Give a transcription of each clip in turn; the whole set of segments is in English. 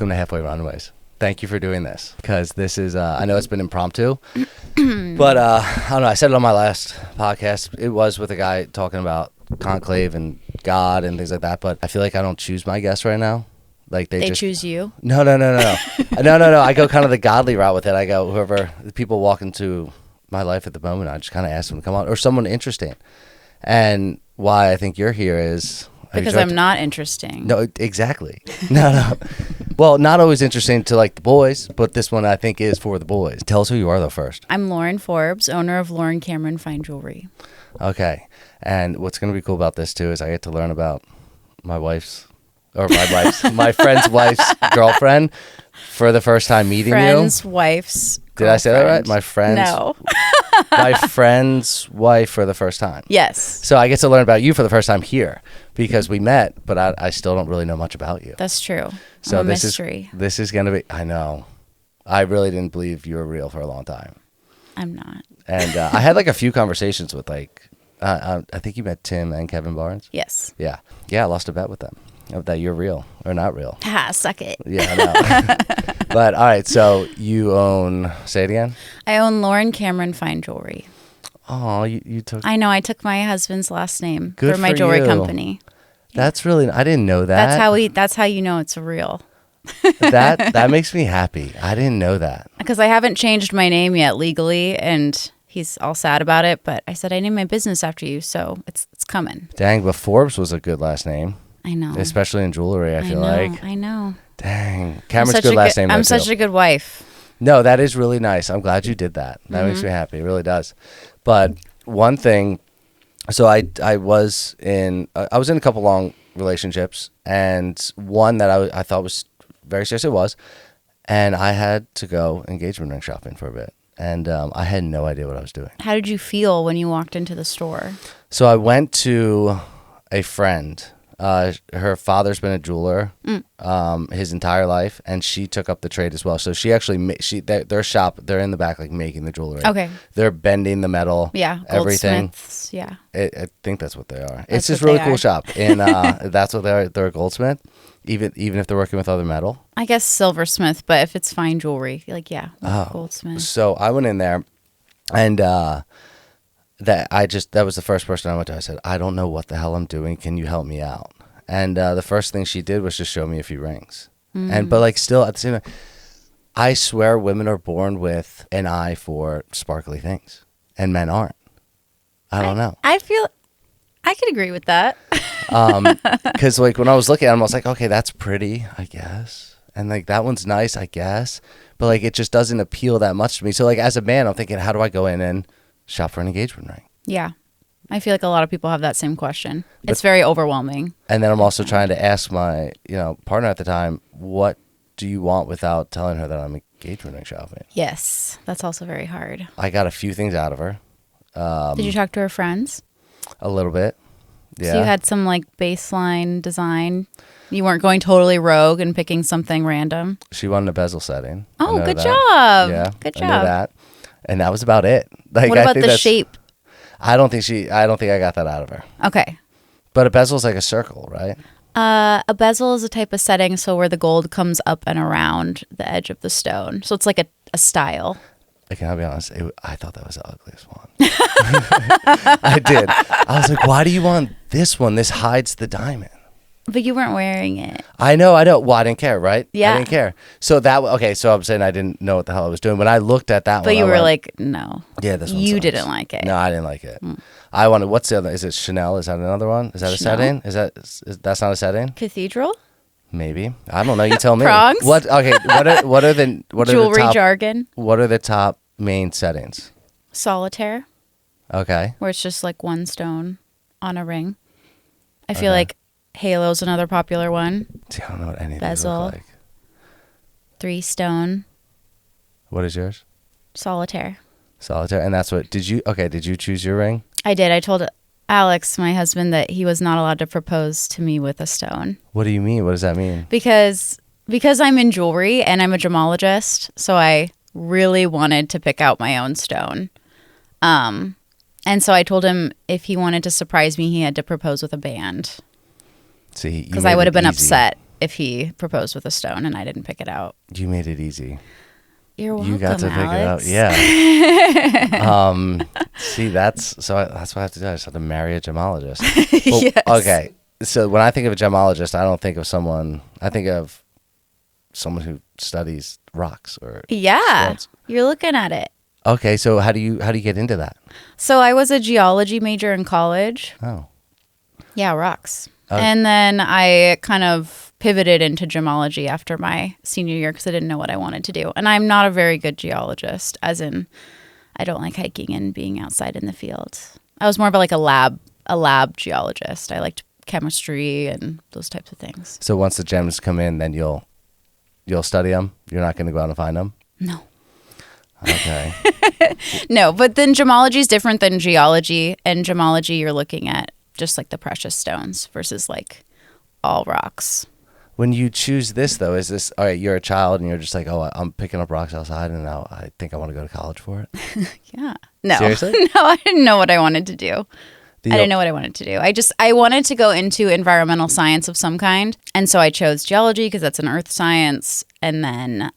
welcome to Halfway Runaways. Thank you for doing this, because this is, I know it's been impromptu, but I don't know, I said it on my last podcast. It was with a guy talking about conclave and God and things like that, but I feel like I don't choose my guests right now. Like they just choose you? No. No. I go kind of the godly route with it. I go, whoever, the people walk into my life at the moment, I just kind of ask them to come on, or someone interesting. And why I think you're here is... Because I'm not interesting. No, exactly. No. Well, not always interesting to like the boys, but this one I think is for the boys. Tell us who you are though first. I'm Lauren Forbes, owner of Lauren Cameron Fine Jewelry. Okay. And what's going to be cool about this too is I get to learn about my friend's wife's girlfriend for the first time meeting Friend's wife's girlfriend. Did I say that right? My friend's... No. My friend's wife for the first time. Yes. So I get to learn about you for the first time here because we met, but I still don't really know much about you. That's true. So I'm a this mystery. is going to be, I know. I really didn't believe you were real for a long time. I'm not. And I had like a few conversations with like, I think you met Tim and Kevin Barnes. Yes. Yeah. Yeah, I lost a bet with them that you're real or not real. Ha, suck it. Yeah, I know. But all right, so you own, say it again? I own Lauren Cameron Fine Jewelry. Oh, you took... I know, I took my husband's last name Good for my for jewelry you. company. That's really, I didn't know that. That's how you know it's real. That makes me happy. I didn't know that. Because I haven't changed my name yet legally, and he's all sad about it, but I said I named my business after you, so it's coming. Dang, but Forbes was a good last name. I know. Especially in jewelry, I feel like. I know. Dang. Cameron's good last name. I'm such a good wife. No, that is really nice. I'm glad you did that. That makes me happy. It really does. But one thing, so I was in a couple long relationships, and one that I thought was very serious, it was, and I had to go engagement ring shopping for a bit. And I had no idea what I was doing. How did you feel when you walked into the store? So I went to a friend. Her father's been a jeweler his entire life, and she took up the trade as well. So she actually their shop, they're in the back like making the jewelry. Okay. They're bending the metal. Yeah. Everything. Goldsmiths. Yeah. I think that's what they are. It's just really cool shop, and that's what they are. They're a goldsmith, even if they're working with other metal. I guess silversmith, but if it's fine jewelry, like goldsmith. So I went in there, and that was the first person I went to. I said, I don't know what the hell I'm doing. Can you help me out? And the first thing she did was just show me a few rings. But like still at the same time, I swear women are born with an eye for sparkly things, and men aren't. I don't know. I feel I could agree with that. Because like when I was looking at them, I was like, okay, that's pretty, I guess. And like that one's nice, I guess. But like it just doesn't appeal that much to me. So like as a man, I'm thinking, how do I go in and shop for an engagement ring? Yeah. I feel like a lot of people have that same question. It's very overwhelming. And then I'm also trying to ask my, partner at the time, what do you want without telling her that I'm engagement ring shopping? Yes. That's also very hard. I got a few things out of her. Did you talk to her friends? A little bit. Yeah. So you had some like baseline design. You weren't going totally rogue and picking something random. She wanted a bezel setting. Oh, good job. Yeah. Good job. I knew that. And that was about it. Like, what about the shape? I don't think I got that out of her. Okay. But a bezel's like a circle, right? A bezel is a type of setting, so where the gold comes up and around the edge of the stone. So it's like a style. Can I be honest? I thought that was the ugliest one. I did. I was like, why do you want this one? This hides the diamond. But you weren't wearing it. I know. Well, I didn't care, right? Yeah. I didn't care. So so I'm saying I didn't know what the hell I was doing. When I looked at that one. But you were like, no. Yeah, this one You sucks. didn't like it. No, I didn't like it. I wanted, what's the other? Is it Chanel? Is that another one? Is that a setting? That's not a setting? Cathedral? Maybe. I don't know. You tell me. Prongs? What are the Jewelry top, jargon? What are the top main settings? Solitaire. Okay. Where it's just like one stone on a ring. I feel like Halo's another popular one. See, I don't know what any of these Bezel. look like. 3 stone. What is yours? Solitaire. Solitaire. And that's what, did you choose your ring? I did. I told Alex, my husband, that he was not allowed to propose to me with a stone. What do you mean? What does that mean? Because I'm in jewelry and I'm a gemologist, so I really wanted to pick out my own stone. And so I told him if he wanted to surprise me, he had to propose with a band. See, because I would have been upset if he proposed with a stone and I didn't pick it out. You made it easy. You're welcome, You got to Alex. pick it out. Yeah. See, that's what I have to do. I just have to marry a gemologist. Well, Yes. Okay. So when I think of a gemologist, I don't think of someone. I think of someone who studies rocks or Yeah. stones. You're looking at it. Okay. So how do you get into that? So I was a geology major in college. Oh. Yeah, rocks. And then I kind of pivoted into gemology after my senior year because I didn't know what I wanted to do. And I'm not a very good geologist, as in I don't like hiking and being outside in the field. I was more of like a lab geologist. I liked chemistry and those types of things. So once the gems come in, then you'll study them. You're not going to go out and find them. No. Okay. No, but then gemology is different than geology. And gemology, you're looking at just like the precious stones versus like all rocks. When you choose this, though, is this all right? You're a child and you're just like, oh, I'm picking up rocks outside, and now I think I want to go to college for it. Yeah. No. Seriously? No, I didn't know what I wanted to do. I didn't know what I wanted to do. I wanted to go into environmental science of some kind. And so I chose geology because that's an earth science. And then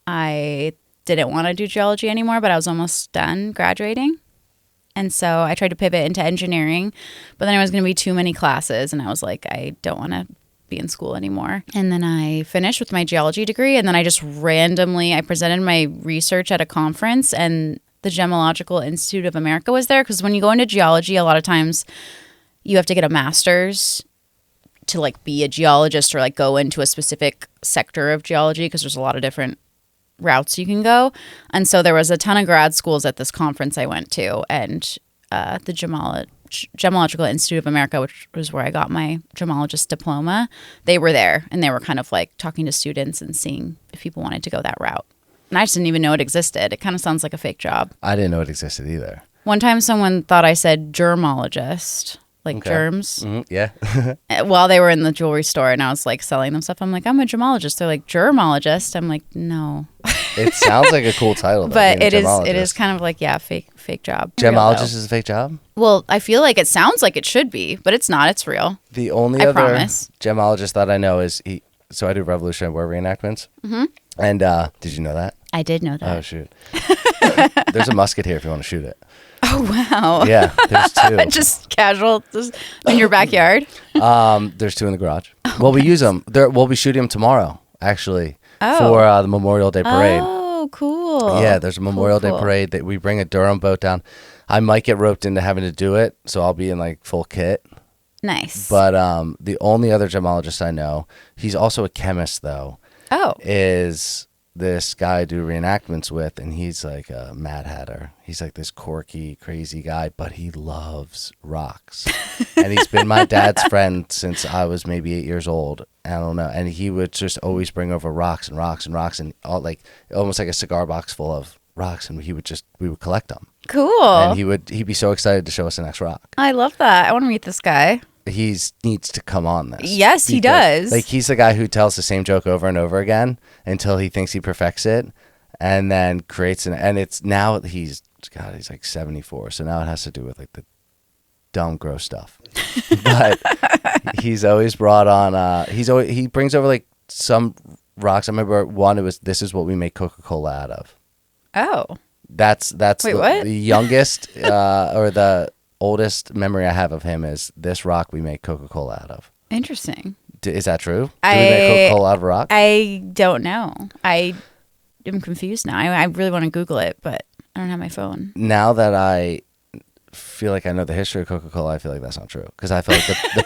I didn't want to do geology anymore, but I was almost done graduating. And so I tried to pivot into engineering, but then it was going to be too many classes. And I was like, I don't want to be in school anymore. And then I finished with my geology degree. And then I just randomly, I presented my research at a conference, and the Gemological Institute of America was there. Because when you go into geology, a lot of times you have to get a master's to like be a geologist or like go into a specific sector of geology, because there's a lot of different routes you can go. And so there was a ton of grad schools at this conference I went to, and the Gemological Institute of America, which was where I got my gemologist diploma, they were there, and they were kind of like talking to students and seeing if people wanted to go that route. And I just didn't even know it existed. It kind of sounds like a fake job. I didn't know it existed either. One time someone thought I said germologist, like Okay. germs, Mm-hmm. Yeah. while they were in the jewelry store, and I was like selling them stuff. I'm like, I'm a gemologist. They're like, germologist. I'm like, no. It sounds like a cool title, though, But being a it gemologist. is kind of like, yeah, fake job. Gemologist Real, is a fake job? though. Well, I feel like it sounds like it should be, but it's not. It's real. The only I other promise. gemologist that I know is so I do Revolutionary War reenactments. Mm-hmm. And did you know that? I did know that. Oh, shoot. There's a musket here if you want to shoot it. Oh, wow. Yeah, there's two. Just casual, just in your backyard. There's two in the garage. Well, we use them. We'll be shooting them tomorrow, actually, Oh. for the Memorial Day Parade. Oh, cool. Yeah, there's a Memorial Day Cool. Parade that we bring a Durham boat down. I might get roped into having to do it, so I'll be in like full kit. Nice. But the only other gemologist I know, he's also a chemist though, Oh. is this guy I do reenactments with, and he's like a Mad Hatter. He's like this quirky, crazy guy, but he loves rocks. And he's been my dad's friend since I was maybe 8 years old. I don't know. And he would just always bring over rocks and rocks and rocks, and all like almost like a cigar box full of rocks, and we would collect them. Cool. And he'd be so excited to show us the next rock. I love that. I want to meet this guy. He needs to come on this. Yes, he does. Like, he's the guy who tells the same joke over and over again until he thinks he perfects it, and then creates and it's now he's like 74, so now it has to do with like the dumb gross stuff. But he's always brought on he brings over like some rocks. I remember one, it was, this is what we make Coca-Cola out of. Oh. That's Wait, what? the youngest or the oldest memory I have of him is this rock we make Coca-Cola out of. Interesting. Is that true? Do we make Coca-Cola out of rock? I don't know. I am confused now. I really want to Google it, but I don't have my phone. Now that I feel like I know the history of Coca-Cola, I feel like that's not true. Because I feel like the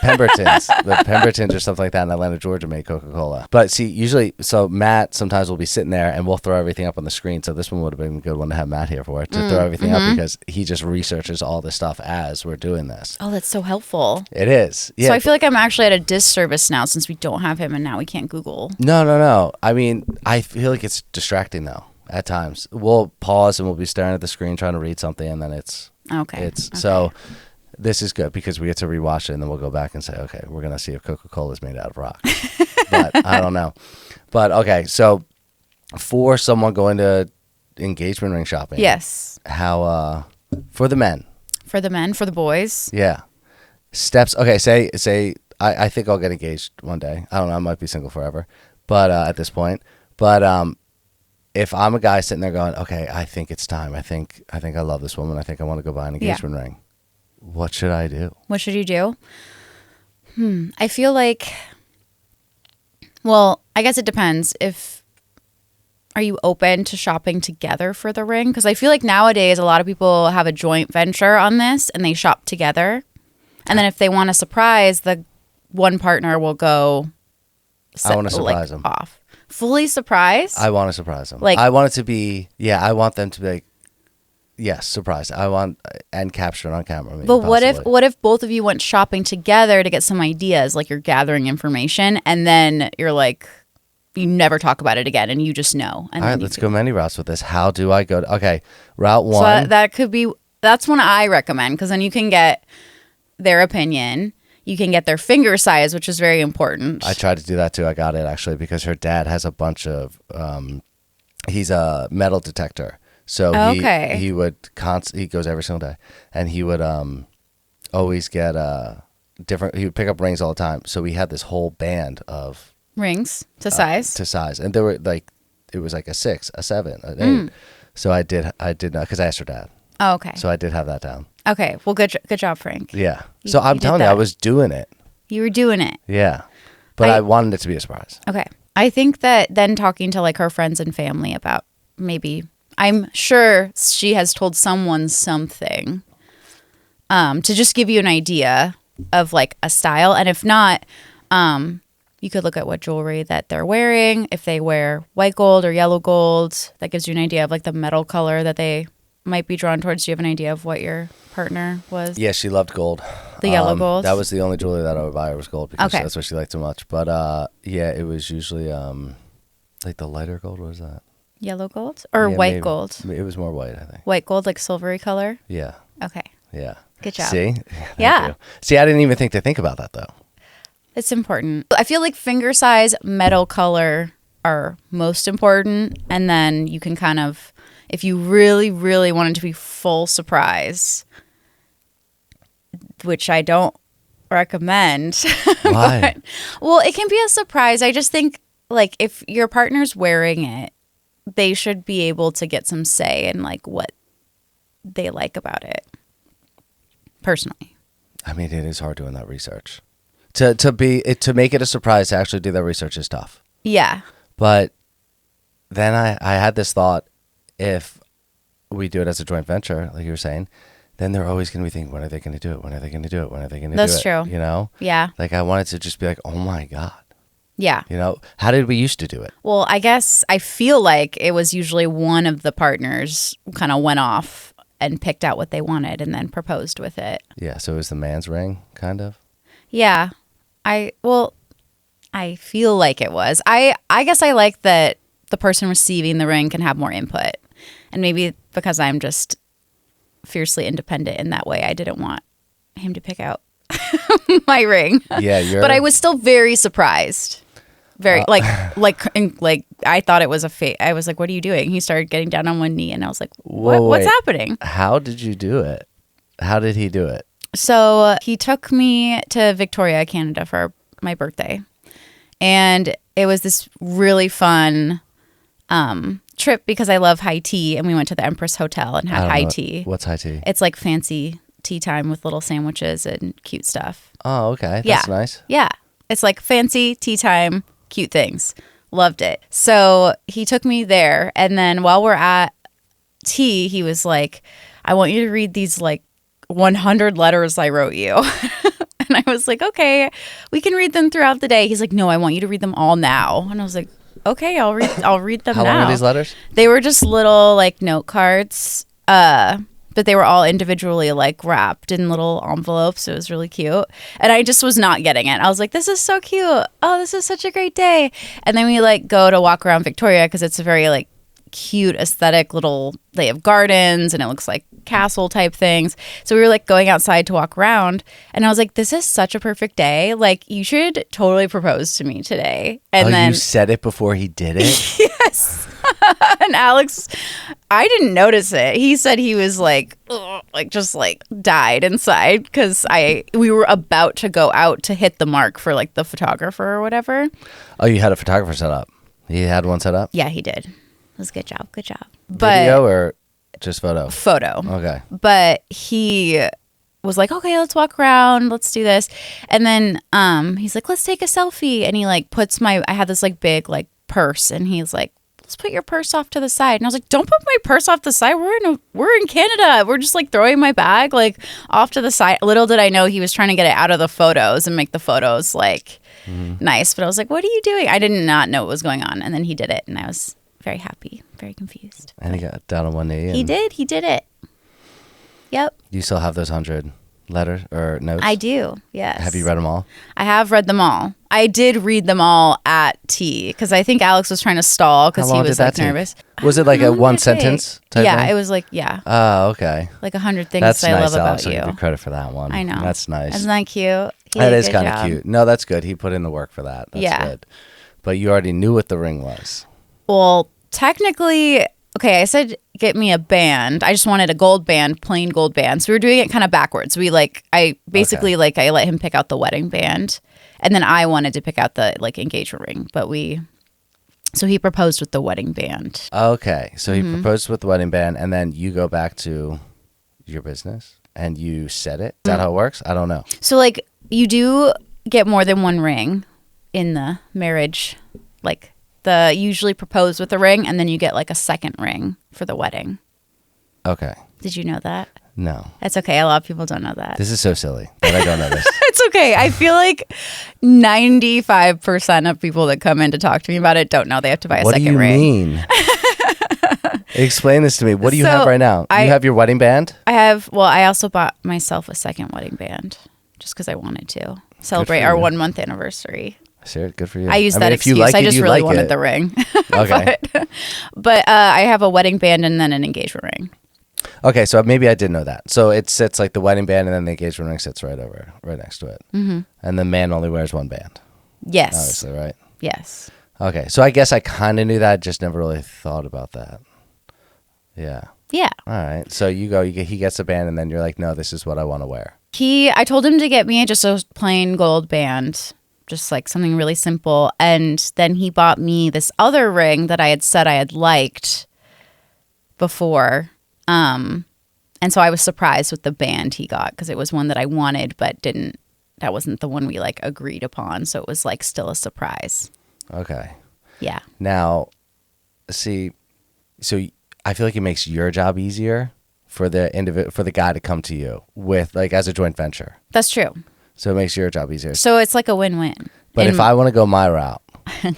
Pembertons or something like that in Atlanta, Georgia made Coca-Cola. But see, usually, so Matt sometimes will be sitting there and we'll throw everything up on the screen. So this one would have been a good one to have Matt here for, to throw everything up, because he just researches all this stuff as we're doing this. Oh, that's so helpful. It is. Yeah. So I feel like I'm actually at a disservice now since we don't have him and now we can't Google. No. I mean, I feel like it's distracting though. At times, we'll pause and we'll be staring at the screen trying to read something, and then it's Okay. So this is good because we get to rewatch it, and then we'll go back and say, okay, we're gonna see if Coca-Cola is made out of rock. But I don't know. But okay, so for someone going to engagement ring shopping, Yes. how for the men, For the men, for the boys. yeah, steps. Okay, say I think I'll get engaged one day. I don't know. I might be single forever, but at this point. But if I'm a guy sitting there going, okay, I think it's time. I think I love this woman. I think I want to go buy an engagement ring. What should I do? What should you do? I feel like, well, I guess it depends. Are you open to shopping together for the ring? Because I feel like nowadays a lot of people have a joint venture on this and they shop together. And then if they want a surprise, the one partner will go I want to surprise them. Off. Fully surprised? I want to surprise them. Like, I want it to be, I want them to be like, yes, surprised. I want, and capture it on camera. But what if both of you went shopping together to get some ideas, like you're gathering information, and then you're like, you never talk about it again, and you just know. And all right, let's go many routes with this. How do I go? Okay, route one. So that's one I recommend, because then you can get their opinion. You can get their finger size, which is very important. I tried to do that too. I got it actually because her dad has a bunch of, he's a metal detector. So he would he goes every single day, and he would always get different. He would pick up rings all the time. So we had this whole band of rings to size, and there were like it was like a 6, a 7, an 8. So I did not because I asked her dad. Oh, okay. So I did have that down. Okay. Well, good job, Frank. Yeah. So I'm telling you, I was doing it. You were doing it. Yeah, but I wanted it to be a surprise. Okay. I think that then talking to like her friends and family about maybe. I'm sure she has told someone something to just give you an idea of like a style. And if not, you could look at what jewelry that they're wearing. If they wear white gold or yellow gold, that gives you an idea of like the metal color that they might be drawn towards. Do you have an idea of what your partner was? Yeah, she loved gold. The yellow gold? That was the only jewelry that I would buy her was gold because that's what she liked so much. But yeah, it was usually like the lighter gold. What was that? Yellow gold or white gold? It was more white, I think. White gold, like silvery color? Yeah. Okay. Yeah. Good job. See? Yeah. You. See, I didn't even think about that, though. It's important. I feel like finger size, metal color are most important. And then you can kind of, if you really, really want it to be full surprise, which I don't recommend. Why? Well, it can be a surprise. I just think, like, if your partner's wearing it, they should be able to get some say in like what they like about it. Personally, I mean, it is hard doing that research. To make it a surprise to actually do that research is tough. Yeah. But then I had this thought: if we do it as a joint venture, like you were saying, then they're always going to be thinking, when are they going to do it? When are they going to do it? When are they going to do it? That's true. You know? Yeah. Like I wanted to just be like, oh my God. Yeah. You know, how did we used to do it? Well, I guess I feel like it was usually one of the partners kind of went off and picked out what they wanted and then proposed with it. Yeah, so it was the man's ring, kind of? Yeah. I feel like it was. I guess I like that the person receiving the ring can have more input. And maybe because I'm just fiercely independent in that way, I didn't want him to pick out my ring. Yeah, but I was still very surprised. Very like I thought it was a fake. I was like, "What are you doing?" He started getting down on one knee, and I was like, "What's happening?" How did you do it? How did he do it? So he took me to Victoria, Canada, for my birthday, and it was this really fun trip because I love high tea, and we went to the Empress Hotel and had high tea. What's high tea? It's like fancy tea time with little sandwiches and cute stuff. Oh, okay. That's nice. Yeah. It's like fancy tea time, cute things. Loved it. So he took me there. And then while we're at tea, he was like, I want you to read these like 100 letters I wrote you. And I was like, okay, we can read them throughout the day. He's like, no, I want you to read them all now. And I was like, okay, I'll read them How now. long are these letters? They were just little like note cards. But they were all individually like wrapped in little envelopes. It was really cute. And I just was not getting it. I was like, this is so cute. Oh, this is such a great day. And then we like go to walk around Victoria because it's a very like cute aesthetic little, they have gardens and it looks like castle type things. So we were like going outside to walk around and I was like, this is such a perfect day. Like you should totally propose to me today. And then you said it before he did it? Yes. And Alex, I didn't notice it. He said he was like, ugh. like just like died inside because we were about to go out to hit the mark for like the photographer or whatever. Oh, you had a photographer set up. He had one set up? Yeah, he did. It was a good job. Good job. Video or just photo? Photo. Okay. But he was like, okay, let's walk around. Let's do this. And then he's like, let's take a selfie. And he like puts I had this like big like purse, and he's like, let's put your purse off to the side. And I was like, don't put my purse off to the side. We're in Canada. We're just like throwing my bag like off to the side. Little did I know he was trying to get it out of the photos and make the photos like nice. But I was like, what are you doing? I did not know what was going on. And then he did it, and I was very happy, very confused. And he got down on one knee. He did it. Yep. You still have those 100 letters or notes? I do, yes. Have you read them all? I have read them all. I did read them all at tea because I think Alex was trying to stall because he was like nervous. Was it like a one sentence type Yeah, thing? it was like, yeah. Oh, okay. Like 100 things That's I nice, love Alex. about you. I'll give you credit for that one. I know. That's nice. Isn't that cute? That is kind of cute. No, that's good. He put in the work for that. That's good. But you already knew what the ring was. Well, technically, okay, I said get me a band. I just wanted a gold band, plain gold band. So we were doing it kind of backwards. I let him pick out the wedding band, and then I wanted to pick out the like engagement ring. So he proposed with the wedding band. Okay, so he proposed with the wedding band, and then you go back to your business and you set it. Is that how it works? I don't know. So like you do get more than one ring in the marriage, like. Usually propose with a ring, and then you get like a second ring for the wedding. Okay. Did you know that? No. That's okay. A lot of people don't know that. This is so silly that I don't know this. It's okay. I feel like 95% of people that come in to talk to me about it don't know they have to buy a second ring. What do you mean? Explain this to me. What do you have right now? You have your wedding band? I also bought myself a second wedding band just because I wanted to celebrate our 1 month anniversary. Sure, good for you. I used that excuse. I just really wanted the ring. Okay. but I have a wedding band and then an engagement ring. Okay, so maybe I did know that. So it sits like the wedding band, and then the engagement ring sits right next to it. Mm-hmm. And the man only wears one band. Yes. Obviously, right? Yes. Okay, so I guess I kind of knew that, just never really thought about that. Yeah. Yeah. All right. So he gets a band, and then you're like, no, this is what I want to wear. I told him to get me just a plain gold band. Just like something really simple. And then he bought me this other ring that I had said I had liked before. And so I was surprised with the band he got because it was one that I wanted but that wasn't the one we like agreed upon. So it was like still a surprise. Okay. Yeah. Now, see, so I feel like it makes your job easier for the guy to come to you with like as a joint venture. That's true. So it makes your job easier. So it's like a win-win. But if I want to go my route,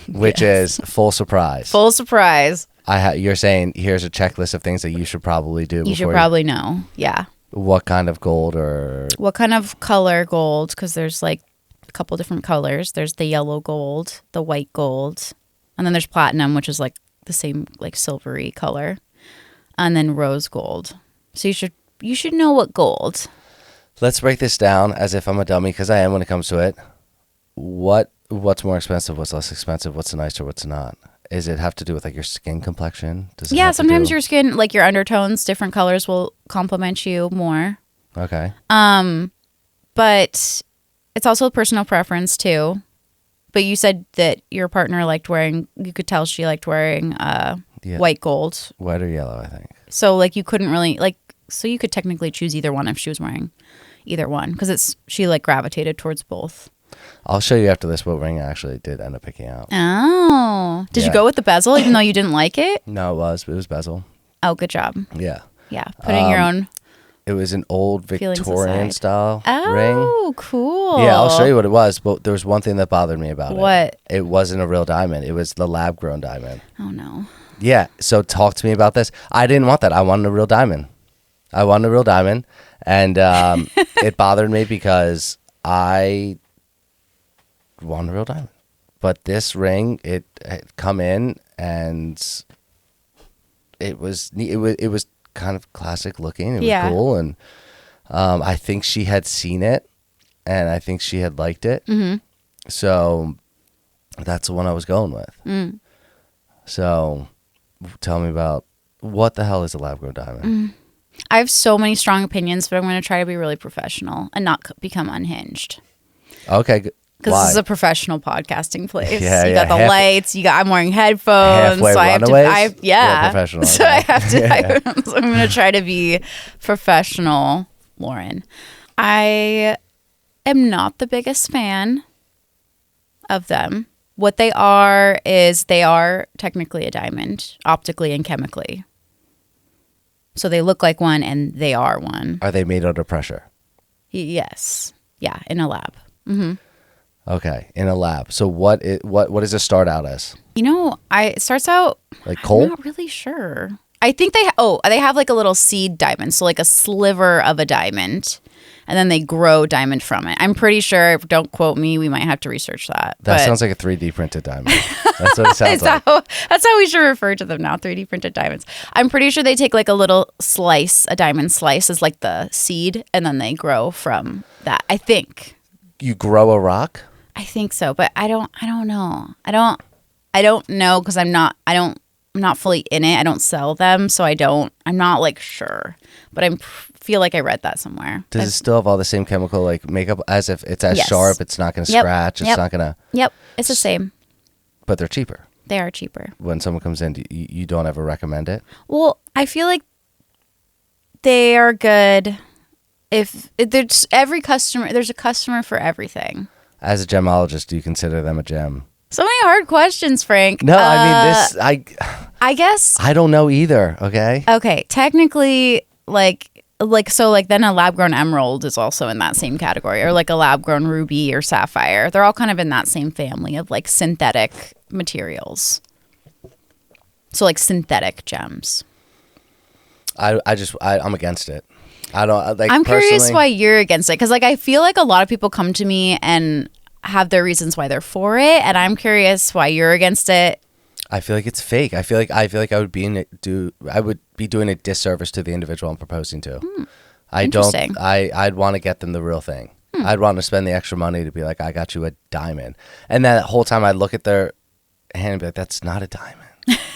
which is full surprise. Full surprise. You're saying here's a checklist of things that you should probably do. You should probably know. Yeah. What kind of gold or... What kind of color gold? Because there's like a couple different colors. There's the yellow gold, the white gold, and then there's platinum, which is like the same like silvery color, and then rose gold. So you should know what gold. Let's break this down as if I'm a dummy, because I am when it comes to it. What's more expensive? What's less expensive? What's nicer? What's not? Is it have to do with like your skin complexion? Sometimes your skin, like your undertones, different colors will complement you more. Okay. But it's also personal preference too. But you said that your partner liked wearing. You could tell she liked wearing white gold. White or yellow, I think. So like you couldn't really like. So you could technically choose either one if she was wearing either one, because she like gravitated towards both. I'll show you after this what ring I actually did end up picking out. Oh. Did you go with the bezel even though you didn't like it? No, it was bezel. Oh, good job. Yeah. Yeah. Putting your own... It was an old Victorian style ring. Oh, cool. Yeah, I'll show you what it was, but there was one thing that bothered me about it. What? It wasn't a real diamond. It was the lab-grown diamond. Oh, no. Yeah, so talk to me about this. I didn't want that. I wanted a real diamond. And it bothered me because I wanted a real diamond. But this ring, it had come in and it was kind of classic looking. It was cool, and I think she had seen it, and I think she had liked it. Mm-hmm. So that's the one I was going with. So tell me about what the hell is a lab grown diamond? I have so many strong opinions, but I'm going to try to be really professional and not become unhinged. Okay. Because this is a professional podcasting place. Yeah, you got the lights. I'm wearing headphones. Halfway so I have Runaways? to. Yeah. Professional. So I have to. So I'm going to try to be professional, Lauren. I am not the biggest fan of them. What they are is they are technically a diamond, optically and chemically. So they look like one and they are one. Are they made under pressure? Yes. Yeah, in a lab. Mm-hmm. Okay, in a lab. So what does it start out as? It starts out like coal? I'm not really sure. I think they have like a little seed diamond, so like a sliver of a diamond, and then they grow diamond from it. I'm pretty sure. Don't quote me. We might have to research that. That sounds like a 3D printed diamond. That's what it sounds like. That's how we should refer to them now. 3D printed diamonds. I'm pretty sure they take like a little slice, a diamond slice, as like the seed, and then they grow from that. I think. You grow a rock? I think so, but I don't know. I don't know because I'm not fully in it. I don't sell them, so I'm not like sure, but I feel like I read that somewhere. Does it still have all the same chemical like makeup as if it's as sharp, it's not going to scratch, it's not going to... Yep, it's the same. But they're cheaper. They are cheaper. When someone comes in, you don't ever recommend it? Well, I feel like they are good if there's there's a customer for everything. As a gemologist, do you consider them a gem? So many hard questions, Frank. No, I guess I don't know either. Okay, technically, then a lab grown emerald is also in that same category, or like a lab grown ruby or sapphire. They're all kind of in that same family of like synthetic materials. So like synthetic gems. I'm against it. I don't like. I'm curious why you're against it, because like I feel like a lot of people come to me and have their reasons why they're for it, and I'm curious why you're against it. I feel like it's fake. I feel like I would be doing a disservice to the individual I'm proposing to. Interesting. I'd want to get them the real thing. I'd want to spend the extra money to be like, I got you a diamond, and that whole time I'd look at their hand and be like, that's not a diamond.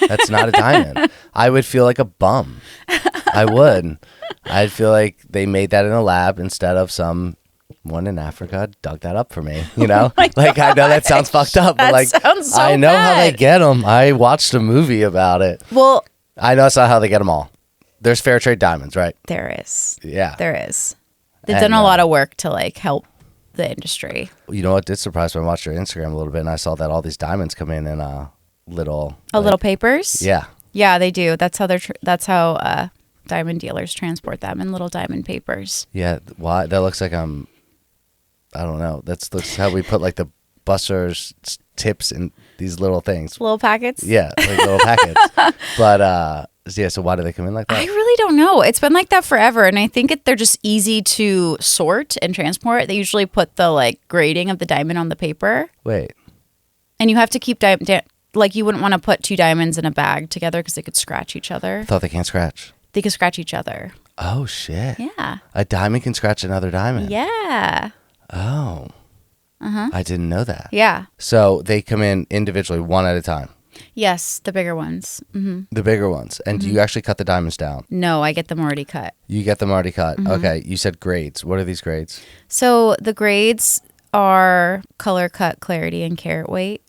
That's not a diamond. I would feel like a bum. I would. I'd feel like they made that in a lab instead of someone in Africa dug that up for me. You know, I know that sounds fucked up, but like sounds so I know bad. how they get them. I watched a movie about it. Well, I know that's not how they get them all. There's fair trade diamonds, right? there is. Yeah, There is. They've done a lot of work to like help the industry. You know what did surprise me? I watched your Instagram a little bit, and I saw that all these diamonds come in little Little papers. Yeah. Yeah, they do. That's how diamond dealers transport them in little diamond papers. Yeah, why? That looks like I don't know. That's how we put like the busters tips in these little things. Little packets? Yeah, like little packets. But yeah, so why do they come in like that? I really don't know. It's been like that forever, and I think they're just easy to sort and transport. They usually put the like grading of the diamond on the paper. Wait. And you have to keep like you wouldn't want to put two diamonds in a bag together because they could scratch each other. I thought they can't scratch. They could scratch each other. Oh shit. Yeah. A diamond can scratch another diamond. Yeah. Oh. I didn't know that. Yeah. So they come in individually, one at a time. Yes, the bigger ones. Mm-hmm. The bigger ones. And do you actually cut the diamonds down? No, I get them already cut. You get them already cut. Okay. You said grades. What are these grades? So the grades are color, cut, clarity, and carat weight.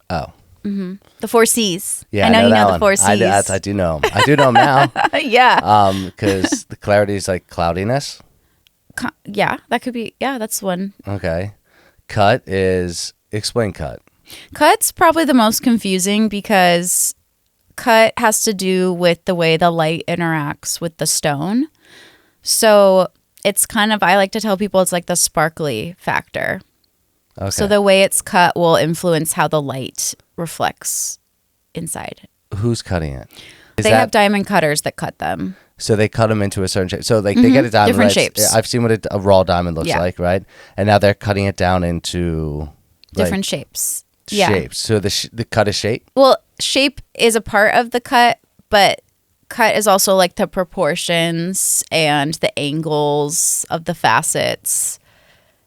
Oh. The 4 C's. Yeah, I know you know one. the 4 C's. I do know them. I do know them now. Yeah. Because the clarity is like cloudiness. Yeah, that could be. Yeah, that's one. Okay. Cut is, explain cut. Cut's probably the most confusing because cut has to do with the way the light interacts with the stone. So it's kind of, I like to tell people it's like the sparkly factor. Okay. So the way it's cut will influence how the light reflects inside. Who's cutting it? They have diamond cutters that cut them. So they cut them into a certain shape. So like they get a diamond. Different right? shapes. I've seen what a raw diamond looks like, right? And now they're cutting it down into Different shapes. Shapes. So the cut is shape? Well, shape is a part of the cut, but cut is also like the proportions and the angles of the facets.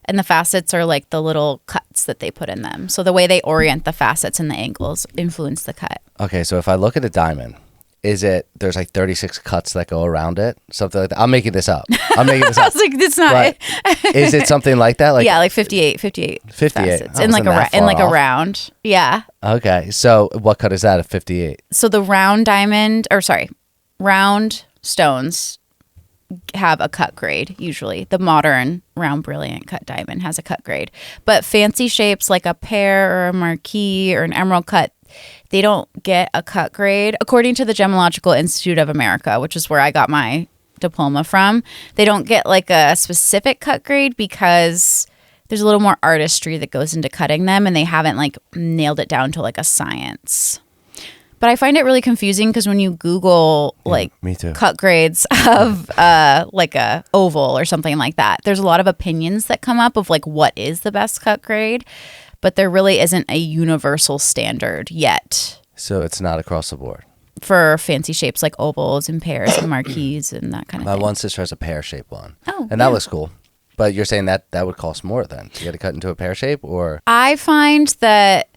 And the facets are like the little cuts that they put in them. So the way they orient the facets and the angles influence the cut. Okay, so if I look at a diamond there's like 36 cuts that go around it, something like that. I'm making this up. I was like, it's not. Is it something like that? Like yeah, like 58 facets in like a round. Yeah. Okay, so what cut is that? A 58. So the round stones have a cut grade usually. The modern round brilliant cut diamond has a cut grade, but fancy shapes like a pear or a marquise or an emerald cut, they don't get a cut grade. According to the Gemological Institute of America, which is where I got my diploma from, they don't get like a specific cut grade because there's a little more artistry that goes into cutting them, and they haven't like nailed it down to like a science. But I find it really confusing because when you Google like cut grades of like a oval or something like that, there's a lot of opinions that come up of like what is the best cut grade, but there really isn't a universal standard yet. So it's not across the board for fancy shapes like ovals and pears and marquises and that kind of thing. My one sister has a pear-shaped one, and that looks cool. But you're saying that would cost more then to get it cut into a pear shape, or? I find that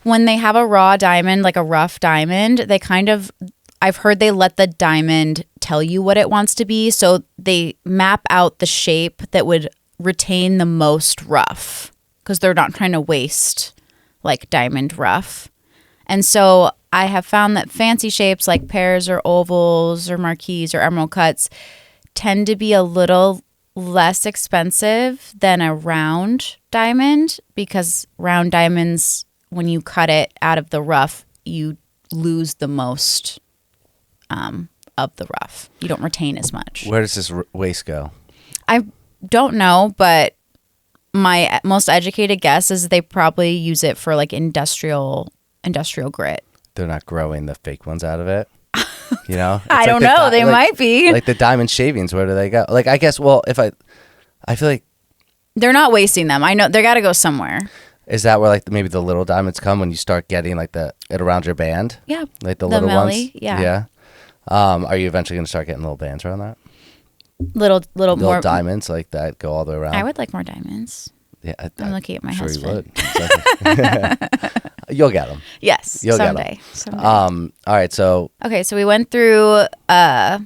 when they have a raw diamond, like a rough diamond, I've heard they let the diamond tell you what it wants to be. So they map out the shape that would retain the most rough because they're not trying to waste like diamond rough. And so I have found that fancy shapes like pears or ovals or marquises or emerald cuts tend to be a little less expensive than a round diamond, because round diamonds, when you cut it out of the rough, you lose the most of the rough. You don't retain as much. Where does this waste go? I don't know, but my most educated guess is they probably use it for like industrial grit. They're not growing the fake ones out of it? You know? I don't know. They might be. Like the diamond shavings, where do they go? Like, I guess, well, I feel like they're not wasting them. I know they got to go somewhere. Is that where like maybe the little diamonds come when you start getting like it around your band? Yeah. Like the little milli, ones? Yeah. Yeah. Are you eventually going to start getting little bands around that? Little more diamonds like that go all the way around? I would like more diamonds. Yeah. I'm looking at my sure husband. You would. You'll get them. Yes. You'll someday. Get them. All right. So. Okay. So we went through cuts.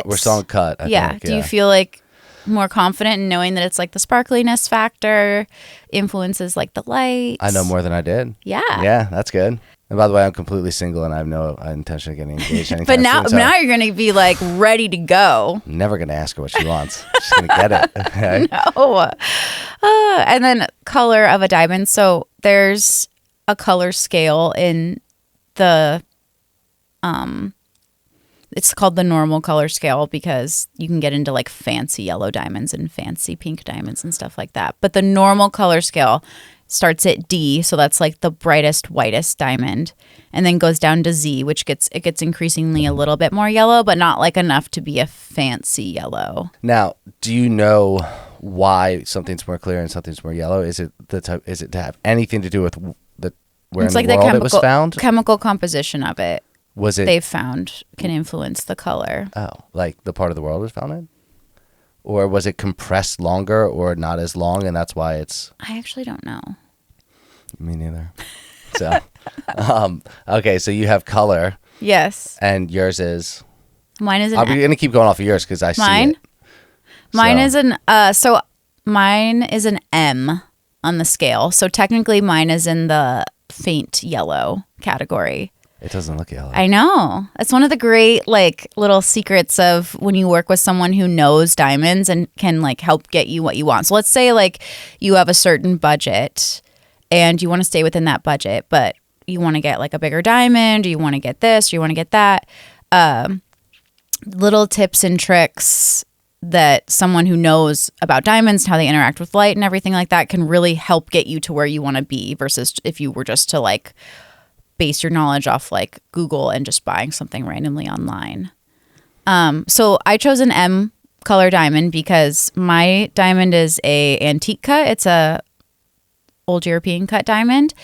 We're still on cut. I think. Do you feel like more confident in knowing that it's like the sparkliness factor influences like the light? I know more than I did. Yeah. Yeah. That's good. And by the way, I'm completely single and I have no intention of getting engaged anytime But now, soon, so now you're going to be like ready to go. I'm never going to ask her what she wants. She's going to get it. Okay? No. And then color of a diamond. So there's a color scale in the, it's called the normal color scale because you can get into like fancy yellow diamonds and fancy pink diamonds and stuff like that. But the normal color scale starts at D, so that's like the brightest, whitest diamond, and then goes down to Z, which gets increasingly a little bit more yellow, but not like enough to be a fancy yellow. Now, do you know why something's more clear and something's more yellow? Is it to have anything to do with where it's in like the world it was found? Chemical composition of it. Was it they've found can influence the color? Oh, like the part of the world it was found in? Or was it compressed longer or not as long, and that's why it's... I actually don't know. Me neither. So, okay, so you have color. Yes. And yours is... Mine is an... I'm going to keep going off of yours because I see it. Mine is an... mine is an M on the scale. So technically mine is in the faint yellow category. It doesn't look yellow. I know. It's one of the great like little secrets of when you work with someone who knows diamonds and can like help get you what you want. So let's say like you have a certain budget and you want to stay within that budget, but you want to get like a bigger diamond, or you want to get this, or you want to get that. Little tips and tricks that someone who knows about diamonds, how they interact with light and everything like that can really help get you to where you want to be versus if you were just to like base your knowledge off like Google and just buying something randomly online. So I chose an M color diamond because my diamond is a antique cut. It's a old European cut diamond.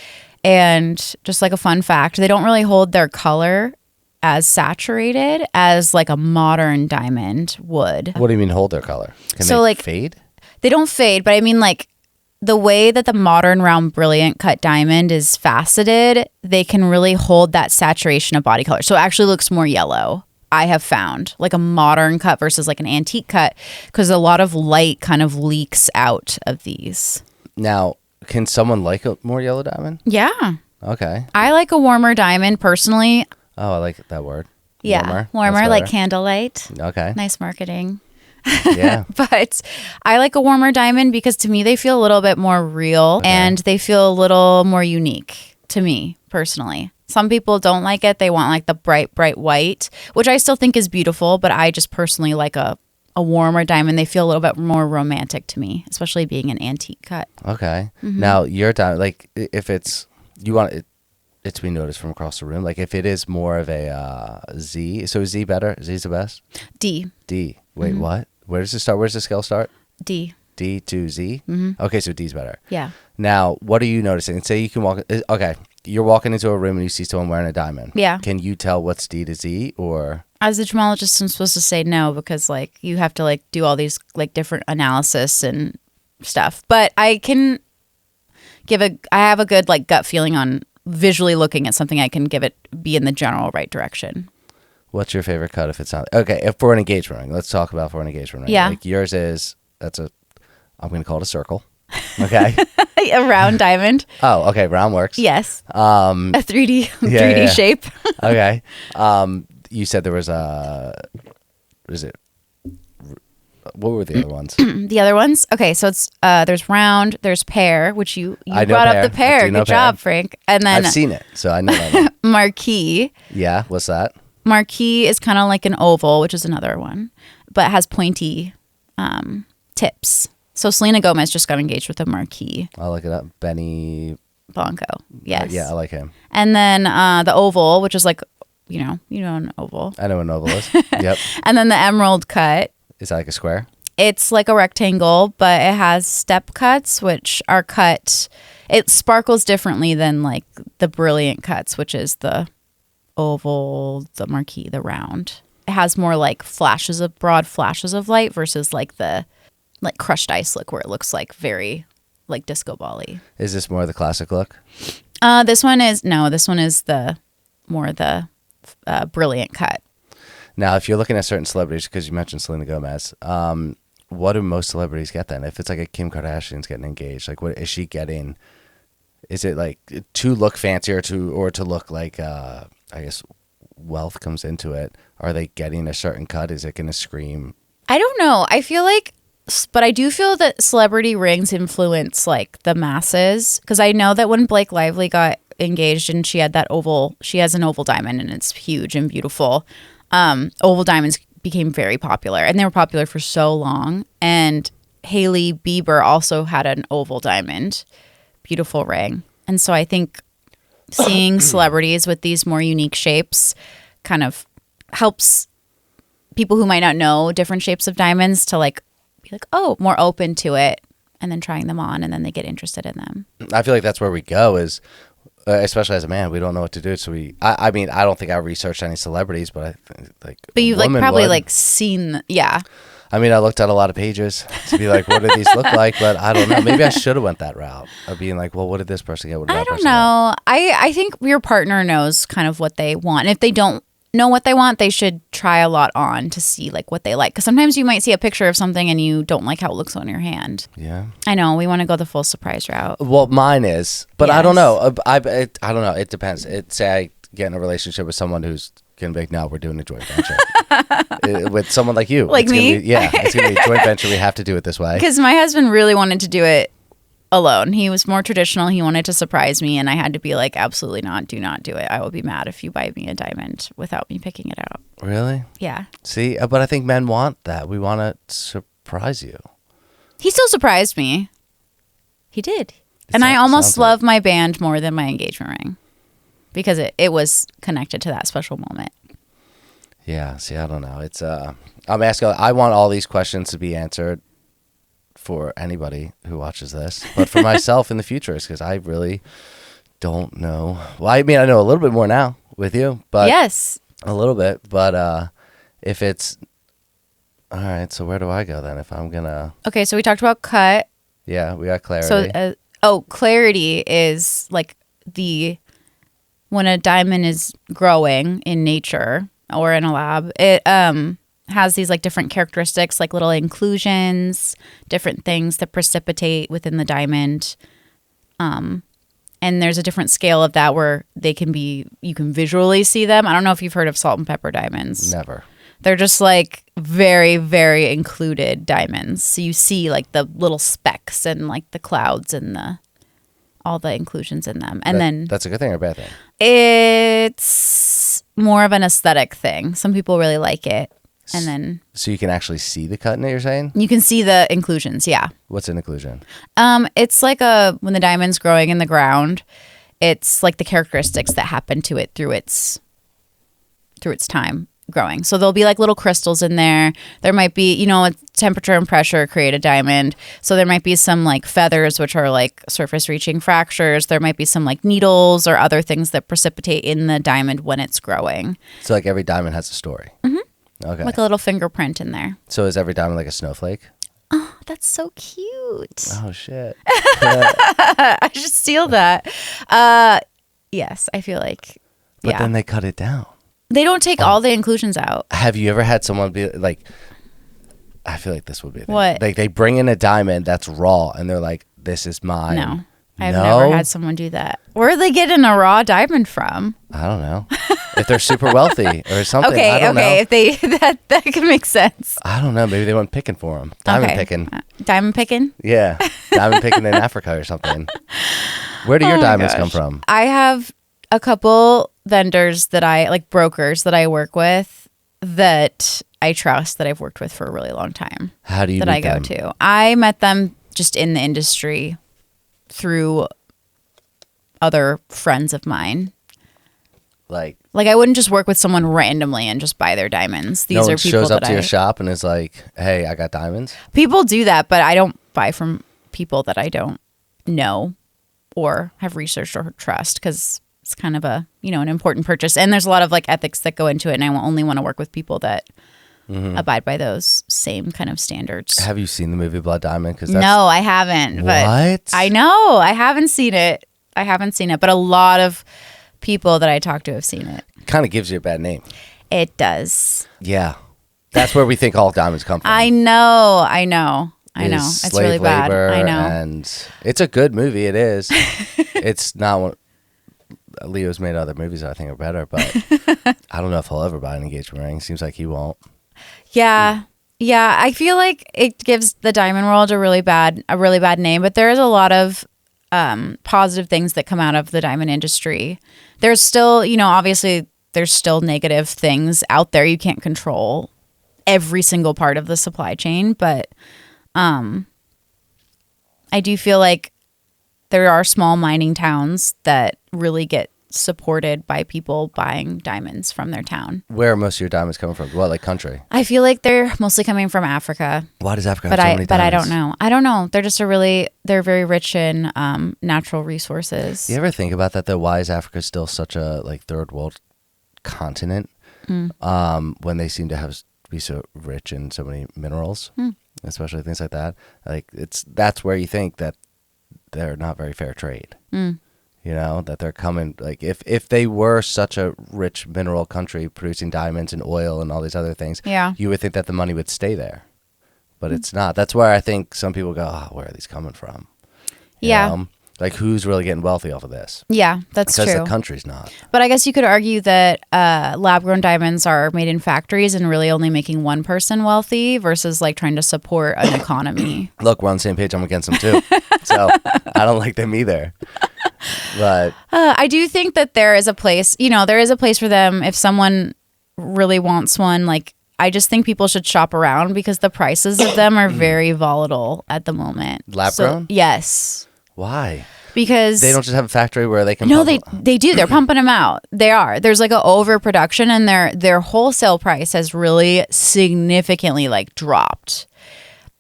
And just like a fun fact, they don't really hold their color as saturated as like a modern diamond would. What do you mean hold their color? Can so they like fade? They don't fade, but I mean like the way that the modern round brilliant cut diamond is faceted, they can really hold that saturation of body color. So it actually looks more yellow. I have found like a modern cut versus like an antique cut because a lot of light kind of leaks out of these. Now, can someone like a more yellow diamond? Yeah. Okay. I like a warmer diamond personally. Oh, I like that word. Yeah. Warmer like candlelight. Okay. Nice marketing. Yeah. But I like a warmer diamond because to me they feel a little bit more real and they feel a little more unique to me personally. Some people don't like it. They want like the bright white, which I still think is beautiful, but I just personally like a warmer diamond. They feel a little bit more romantic to me, especially being an antique cut. Okay. Now, your diamond, like if it's, you want it to be noticed from across the room, like if it is more of a Z, so is Z better? Z's the best? D. Wait, what? Where does it start? Where does the scale start? D. D to Z? Okay, so D's better. Yeah. Now, what are you noticing? Say you can walk, okay, you're walking into a room and you see someone wearing a diamond. Yeah. Can you tell what's D to Z or? As a gemologist, I'm supposed to say no because like you have to like do all these like different analysis and stuff. But I can I have a good like gut feeling on visually looking at something. I can give it be in the general right direction. What's your favorite cut if it's not? Okay, if for an engagement ring, let's talk about for an engagement ring. Yeah. Like yours is, I'm going to call it a circle. Okay. A round diamond. Oh, okay. Round works. Yes. A 3D shape. Okay. You said there was what were the other ones? The other ones? Okay, so it's there's round, there's pear, which you brought up the pear. Good job, Frank. And then I've seen it, so I know that one. Marquee. Yeah, what's that? Marquee is kind of like an oval, which is another one, but it has pointy tips. So Selena Gomez just got engaged with a Marquee. I'll look it up. Benny Blanco. Yes. Yeah, I like him. And then the oval, which is like, you know an oval. I know what an oval is. Yep. And then the emerald cut. Is that like a square? It's like a rectangle, but it has step cuts, which are cut. It sparkles differently than like the brilliant cuts, which is the oval, the marquee, the round. It has more like broad flashes of light versus like the like crushed ice look where it looks like very like disco ball-y. Is this more the classic look? This one is the brilliant cut. Now, if you're looking at certain celebrities, because you mentioned Selena Gomez, what do most celebrities get then? If it's like a Kim Kardashian's getting engaged, like what is she getting? Is it like to look fancier or to look like, I guess, wealth comes into it? Are they getting a certain cut? Is it going to scream? I don't know. I feel like, but I do feel that celebrity rings influence like the masses. Because I know that when Blake Lively got engaged and she has an oval diamond and it's huge and beautiful. Oval diamonds became very popular and they were popular for so long. And Hailey Bieber also had an oval diamond, beautiful ring. And so I think seeing celebrities with these more unique shapes kind of helps people who might not know different shapes of diamonds to like be like, oh, more open to it, and then trying them on and then they get interested in them. I feel like that's where we go is, especially as a man, we don't know what to do. So I mean, I don't think I researched any celebrities, but I think like. But you've like probably like seen, yeah. I mean, I looked at a lot of pages to be like, what do these look like? But I don't know. Maybe I should have went that route of being like, well, what did this person get? What did that person know. I think your partner knows kind of what they want. And if they don't know what they want, they should try a lot on to see like what they like. Because sometimes you might see a picture of something and you don't like how it looks on your hand. Yeah. I know. We want to go the full surprise route. Well, mine is, but Yes. I don't know. I don't know. It depends. Say I get in a relationship with someone who's going to be like, no, we're doing a joint venture. With someone like you. Like me? It's going to be a joint venture. We have to do it this way. Because my husband really wanted to do it alone. He was more traditional. He wanted to surprise me, and I had to be like, absolutely not. Do not do it. I will be mad if you buy me a diamond without me picking it out. Really? Yeah. See, but I think men want that. We want to surprise you. He still surprised me. He did. And I almost love my band more than my engagement ring because it was connected to that special moment. Yeah. See, I don't know. It's I'm asking. I want all these questions to be answered for anybody who watches this, but for myself in the future, is because I really don't know. Well, I mean, I know a little bit more now with you, but yes, a little bit. But if it's all right, so where do I go then? If I'm gonna okay, so we talked about cut Yeah, we got clarity. So, clarity is like when a diamond is growing in nature or in a lab, it has these like different characteristics, like little inclusions, different things that precipitate within the diamond. And there's a different scale of that where you can visually see them. I don't know if you've heard of salt and pepper diamonds. Never. They're just like very, very included diamonds. So you see like the little specks and like the clouds and all the inclusions in them. And that's a good thing or a bad thing? It's more of an aesthetic thing. Some people really like it. And then so you can actually see the cut in it, you're saying? You can see the inclusions, yeah. What's an inclusion? It's like when the diamond's growing in the ground, it's like the characteristics that happen to it through its time growing. So there'll be like little crystals in there. There might be, temperature and pressure create a diamond. So there might be some like feathers, which are like surface reaching fractures. There might be some like needles or other things that precipitate in the diamond when it's growing. So like every diamond has a story. Mm-hmm. Okay. Like a little fingerprint in there. So is every diamond like a snowflake? Oh, that's so cute. Oh, shit. I should steal that. Yes, I feel like, But then they cut it down. They don't take all the inclusions out. Have you ever had someone be like, I feel like this would be a thing. What? Like they bring in a diamond that's raw and they're like, this is mine. No. I've never had someone do that. Where are they getting a raw diamond from? I don't know. If they're super wealthy or something. Okay, I don't know. if they that can make sense. I don't know. Maybe they went picking for them. Diamond picking. Diamond picking? Yeah. Diamond picking in Africa or something. Where do your diamonds come from? I have a couple vendors brokers that I work with that I trust, that I've worked with for a really long time. How do you that I go to? I met them just in the industry through other friends of mine. Like I wouldn't just work with someone randomly and just buy their diamonds. These no are one people shows up that to your shop and is like, "Hey, I got diamonds." People do that, but I don't buy from people that I don't know or have researched or trust, because it's kind of an important purchase. And there's a lot of like ethics that go into it, and I only want to work with people that abide by those same kind of standards. Have you seen the movie Blood Diamond? No, I haven't. But what? I know. I haven't seen it. But a lot of people that I talk to have seen it. Kind of gives you a bad name. It does. Yeah. That's where we think all diamonds come from. I know. It's really bad. I know. And it's a good movie. It is. It's not one. Leo's made other movies that I think are better, but I don't know if he'll ever buy an engagement ring. Seems like he won't. Yeah. Yeah. I feel like it gives the diamond world a really bad name, but there is a lot of positive things that come out of the diamond industry. There's still, obviously there's still negative things out there. You can't control every single part of the supply chain, but I do feel like there are small mining towns that really get supported by people buying diamonds from their town. Where are most of your diamonds coming from? What, like country? I feel like they're mostly coming from Africa. Why does Africa have so many diamonds? But I don't know. They're just they're very rich in natural resources. You ever think about that though? Why is Africa still such a third world continent when they seem to be so rich in so many minerals, especially things like that? Like that's where you think that they're not very fair trade. That they're coming, like if they were such a rich mineral country producing diamonds and oil and all these other things, you would think that the money would stay there, but it's not. That's where I think some people go, where are these coming from? You know? Like who's really getting wealthy off of this? Yeah, that's true. Because the country's not. But I guess you could argue that lab-grown diamonds are made in factories and really only making one person wealthy versus like trying to support an economy. Look, we're on the same page. I'm against them too. So I don't like them either. But I do think that there is a place, there is a place for them if someone really wants one. Like, I just think people should shop around because the prices of them are very volatile at the moment. Lab-grown? Yes. Why? Because they don't just have a factory where they can they do. They're pumping them out. They are. There's like an overproduction, and their wholesale price has really significantly dropped.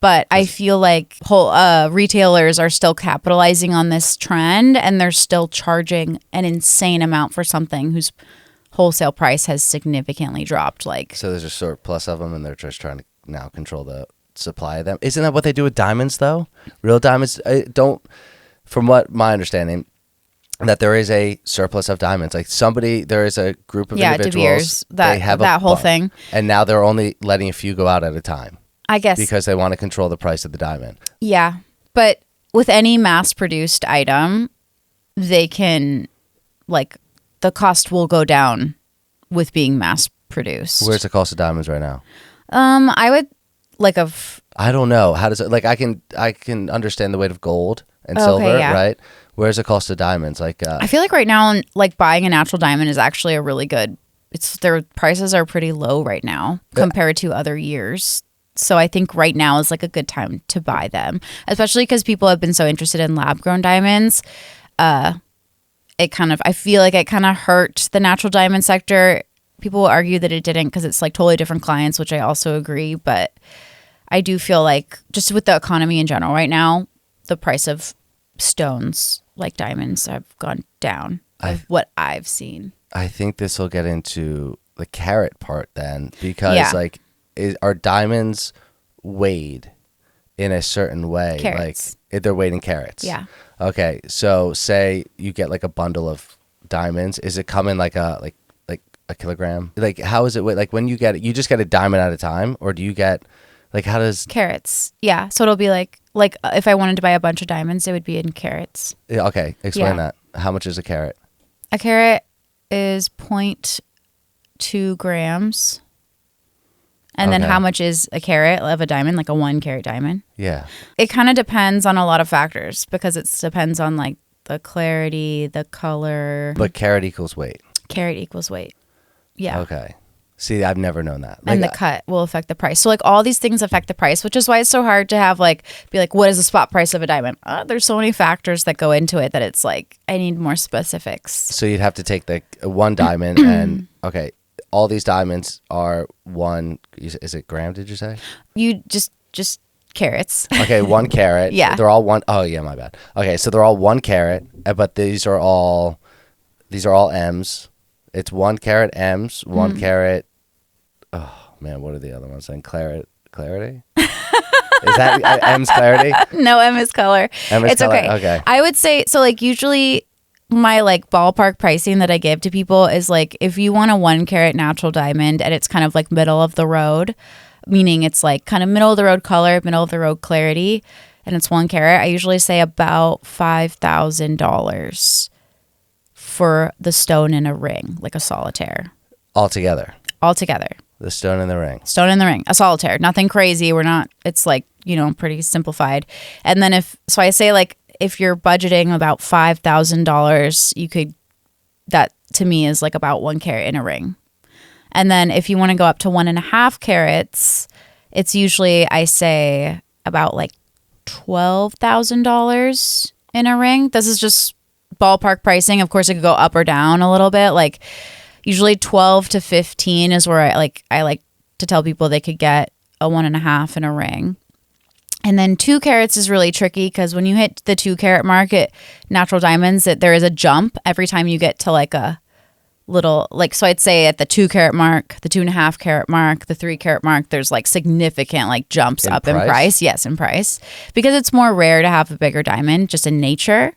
But I feel like retailers are still capitalizing on this trend, and they're still charging an insane amount for something whose wholesale price has significantly dropped. So there's a surplus of them, and they're just trying to now control the supply of them. Isn't that what they do with diamonds though? Real diamonds don't, from what my understanding, that there is a surplus of diamonds. Like there is a group of individuals. De Beers, they have that whole bunch, thing. and now they're only letting a few go out at a time. I guess. Because they want to control the price of the diamond. Yeah. But with any mass-produced item, they can, like, the cost will go down with being mass-produced. Where's the cost of diamonds right now? I would, like, I don't know. How does it, like, I can understand the weight of gold and silver, yeah. right? Where's the cost of diamonds? Like, I feel like right now, like, buying a natural diamond is actually a really good, their prices are pretty low right now compared to other years. So I think right now is like a good time to buy them, especially because people have been so interested in lab-grown diamonds. I feel like it kind of hurt the natural diamond sector. People will argue that it didn't because it's like totally different clients, which I also agree. But I do feel like just with the economy in general right now, the price of stones like diamonds have gone down of what I've seen. I think this will get into the carat part then, because are diamonds weighed in a certain way? Carats. Like they're weighed in carats. Yeah. Okay, so say you get like a bundle of diamonds. Is it come in like a kilogram? Like how is it weighed? Like when you get it, you just get a diamond at a time, or do you get like how does carats? Yeah, so it'll be like if I wanted to buy a bunch of diamonds, it would be in carats. Yeah. Okay, explain that. How much is a carat? A carat is 0.2 grams. And then how much is a carat of a diamond, like a 1 carat diamond? Yeah. It kind of depends on a lot of factors because it depends on like the clarity, the color. But carat equals weight. Carat equals weight. Yeah. Okay. See, I've never known that. And the cut will affect the price. So like all these things affect the price, which is why it's so hard to have be like, what is the spot price of a diamond? There's so many factors that go into it that it's like, I need more specifics. So you'd have to take the one diamond and, okay, all these diamonds are one, is it gram, did you say? You just carats. Okay, 1 carat. Yeah. They're all one, oh yeah, my bad. Okay, so they're all 1 carat, but these are all M's. It's 1 carat M's, 1 carat, oh man, what are the other ones then? Clarity? Is that M's clarity? No, M is color. M is it's color, okay. I would say, so like usually my like ballpark pricing that I give to people is like if you want a 1 carat natural diamond and it's kind of like middle of the road, meaning it's like kind of middle of the road color, middle of the road clarity, and it's 1 carat, I usually say about $5,000 for the stone in a ring, like a solitaire. Altogether. The stone in the ring. Stone in the ring, a solitaire. Nothing crazy. It's like, pretty simplified. And then I say like, if you're budgeting about $5,000, that to me is like about 1 carat in a ring. And then if you want to go up to 1.5 carats, it's usually, I say, about like $12,000 in a ring. This is just ballpark pricing. Of course, it could go up or down a little bit. Like usually 12 to 15 is where I like to tell people they could get a 1.5 in a ring. And then 2 carats is really tricky because when you hit the 2 carat mark at natural diamonds, there is a jump every time you get to like a little, like, so I'd say at the 2 carat mark, the 2.5 carat mark, the 3 carat mark, there's like significant like jumps in price. Yes, in price, because it's more rare to have a bigger diamond just in nature.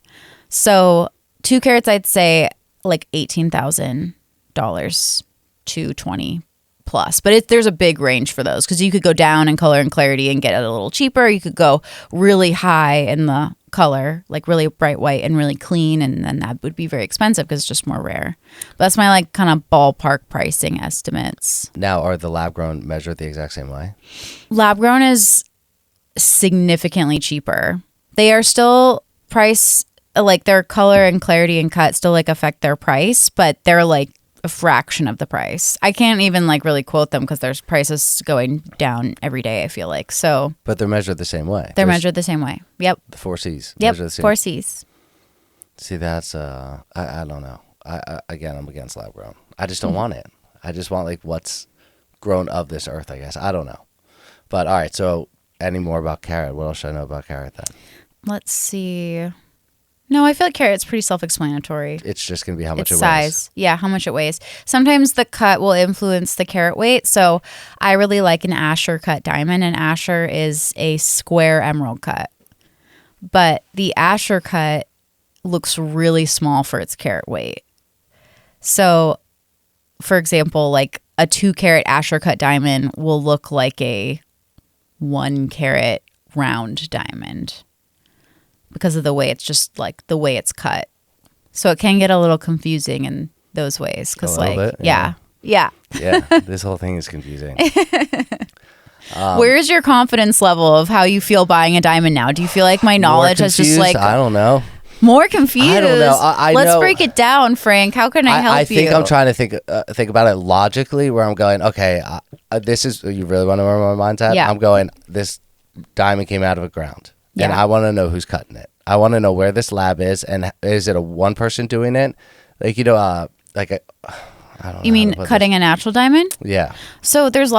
So 2 carats, I'd say like $18,000 to 20 plus, but there's a big range for those because you could go down in color and clarity and get it a little cheaper. You could go really high in the color, like really bright white and really clean, and then that would be very expensive because it's just more rare. But that's my like kind of ballpark pricing estimates. Now, are the lab grown measured the exact same way? Lab grown is significantly cheaper. They are still price, like their color and clarity and cut still like affect their price, but they're like a fraction of the price. I can't even like really quote them because there's prices going down every day, I feel like. So, but they're measured the same way. They're measured the same way. Yep. The 4 C's. Yep. 4 C's. See, that's I don't know. Again, I'm against lab grown. I just don't want it. I just want like what's grown of this earth, I guess. I don't know. But all right, so any more about Carat? What else should I know about Carat then? Let's see. No, I feel like Carat's pretty self-explanatory. It's just going to be how much Its it weighs. size. Yeah, how much it weighs. Sometimes the cut will influence the carat weight. So I really like an Asscher cut diamond. An Asscher is a square emerald cut. But the Asscher cut looks really small for its carat weight. So, for example, like a 2-carat Asscher cut diamond will look like a 1-carat round diamond because of the way it's just like the way it's cut. So it can get a little confusing in those ways. Because like, bit, yeah. Yeah, this whole thing is confusing. Where is your confidence level of how you feel buying a diamond now? Do you feel like my knowledge has just like I don't know. more confused? I don't know. I Let's know. break it down, Frank. How can I help you? I think I'm trying to think about it logically. Where I'm going, okay, this is you really want to know where my mind's at? Yeah. I'm going. This diamond came out of the ground, and Yeah. I want to know who's cutting it. I want to know where this lab is, and is it a one person doing it? Like I don't know. You mean cutting a natural diamond? Yeah. So there's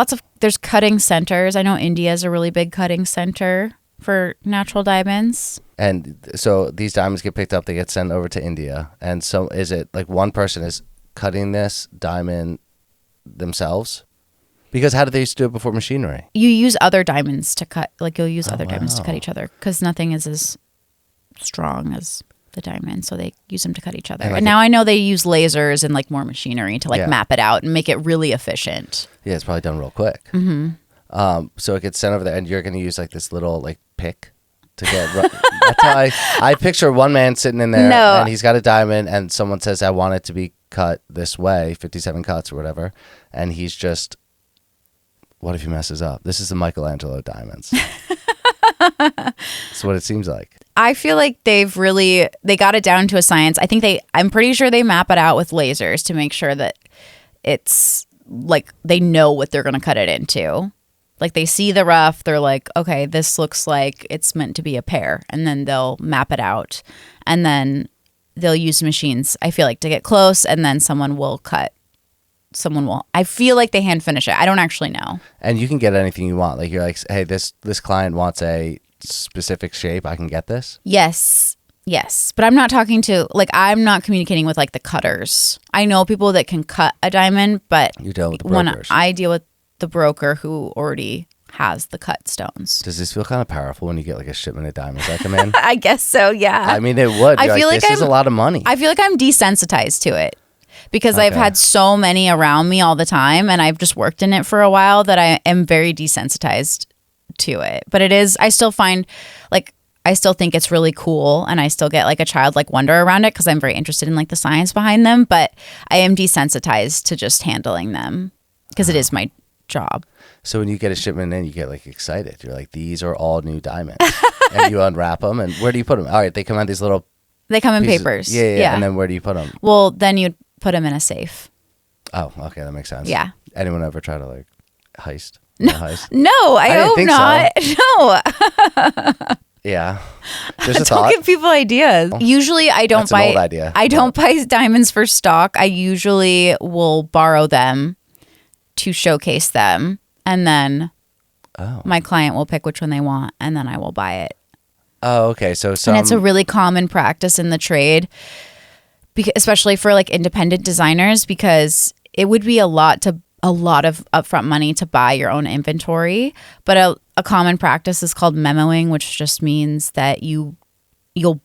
cutting centers. I know India is a really big cutting center for natural diamonds. And so these diamonds get picked up, they get sent over to India. And so is it like one person is cutting this diamond themselves? Because how did they used to do it before machinery? You use other diamonds to cut, like you'll use other diamonds to wow. cut each other because nothing is as strong as the diamond. So they use them to cut each other. And And now I know they use lasers and like more machinery to like Yeah. map it out and make it really efficient. Yeah, it's probably done real quick. Mm-hmm. So it gets sent over there, and you're going to use like this little like pick to get. That's how I picture one man sitting in there, No. and he's got a diamond, and someone says, "I want it to be cut this way, 57 cuts or whatever," and he's just. What if he messes up? This is the Michelangelo diamonds. That's what it seems like. I feel like they got it down to a science. I'm pretty sure they map it out with lasers to make sure that it's like they know what they're going to cut it into. Like they see the rough, they're like, okay, this looks like it's meant to be a pear. And then they'll map it out. And then they'll use machines, I feel like, to get close. And then someone will cut. I feel like they hand finish it. I don't actually know. And you can get anything you want. Like you're like, hey, this client wants a specific shape. I can get this. Yes. But I'm not I'm not communicating with like the cutters. I know people that can cut a diamond, but You deal with the when brokers. I deal with the broker who already has the cut stones. Does this feel kind of powerful when you get like a shipment of diamonds that come in? I guess so, yeah. I mean, it would. I You're feel like this is a lot of money. I feel like I'm desensitized to it because I've had so many around me all the time and I've just worked in it for a while that I am very desensitized to it. But I still find like I still think it's really cool and I still get like a childlike wonder around it because I'm very interested in like the science behind them, but I am desensitized to just handling them because it is my job. So when you get a shipment in, you get like excited. You're like, these are all new diamonds. And you unwrap them. And where do you put them? All right, they come out these little They come in pieces. papers. Yeah. And then where do you put them? Well, then you'd put them in a safe. Oh, okay. That makes sense. Yeah. Anyone ever try to like heist? No. Heist? No, I didn't hope think not. No. Yeah. Just a Don't thought. give people ideas. Usually I don't That's an old idea. I don't buy diamonds for stock. I usually will borrow them to showcase them and then my client will pick which one they want and then I will buy it. Oh, okay. So And it's a really common practice in the trade, especially for like independent designers, because it would be a lot of upfront money to buy your own inventory. But a common practice is called memoing, which just means that you'll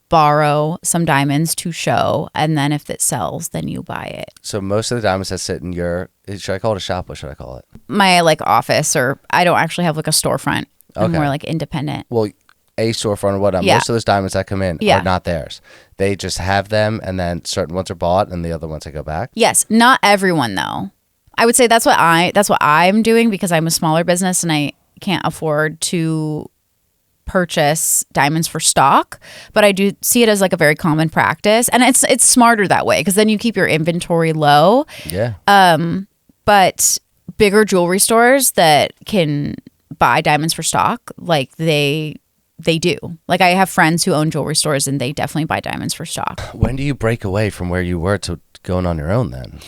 borrow some diamonds to show, and then if it sells, then you buy it. So most of the diamonds that sit in should I call it a shop? What should I call it? My like office, or I don't actually have like a storefront. I'm Okay. more like independent. Well, a storefront or whatnot. Yeah. Most of those diamonds that come in Yeah. are not theirs. They just have them, and then certain ones are bought, and the other ones they go back. Yes, not everyone though. I would say that's what I'm doing because I'm a smaller business and I can't afford to purchase diamonds for stock, but I do see it as like a very common practice, and it's smarter that way because then you keep your inventory low. Yeah. But bigger jewelry stores that can buy diamonds for stock, like they do. Like I have friends who own jewelry stores and they definitely buy diamonds for stock. When do you break away from where you were to going on your own then?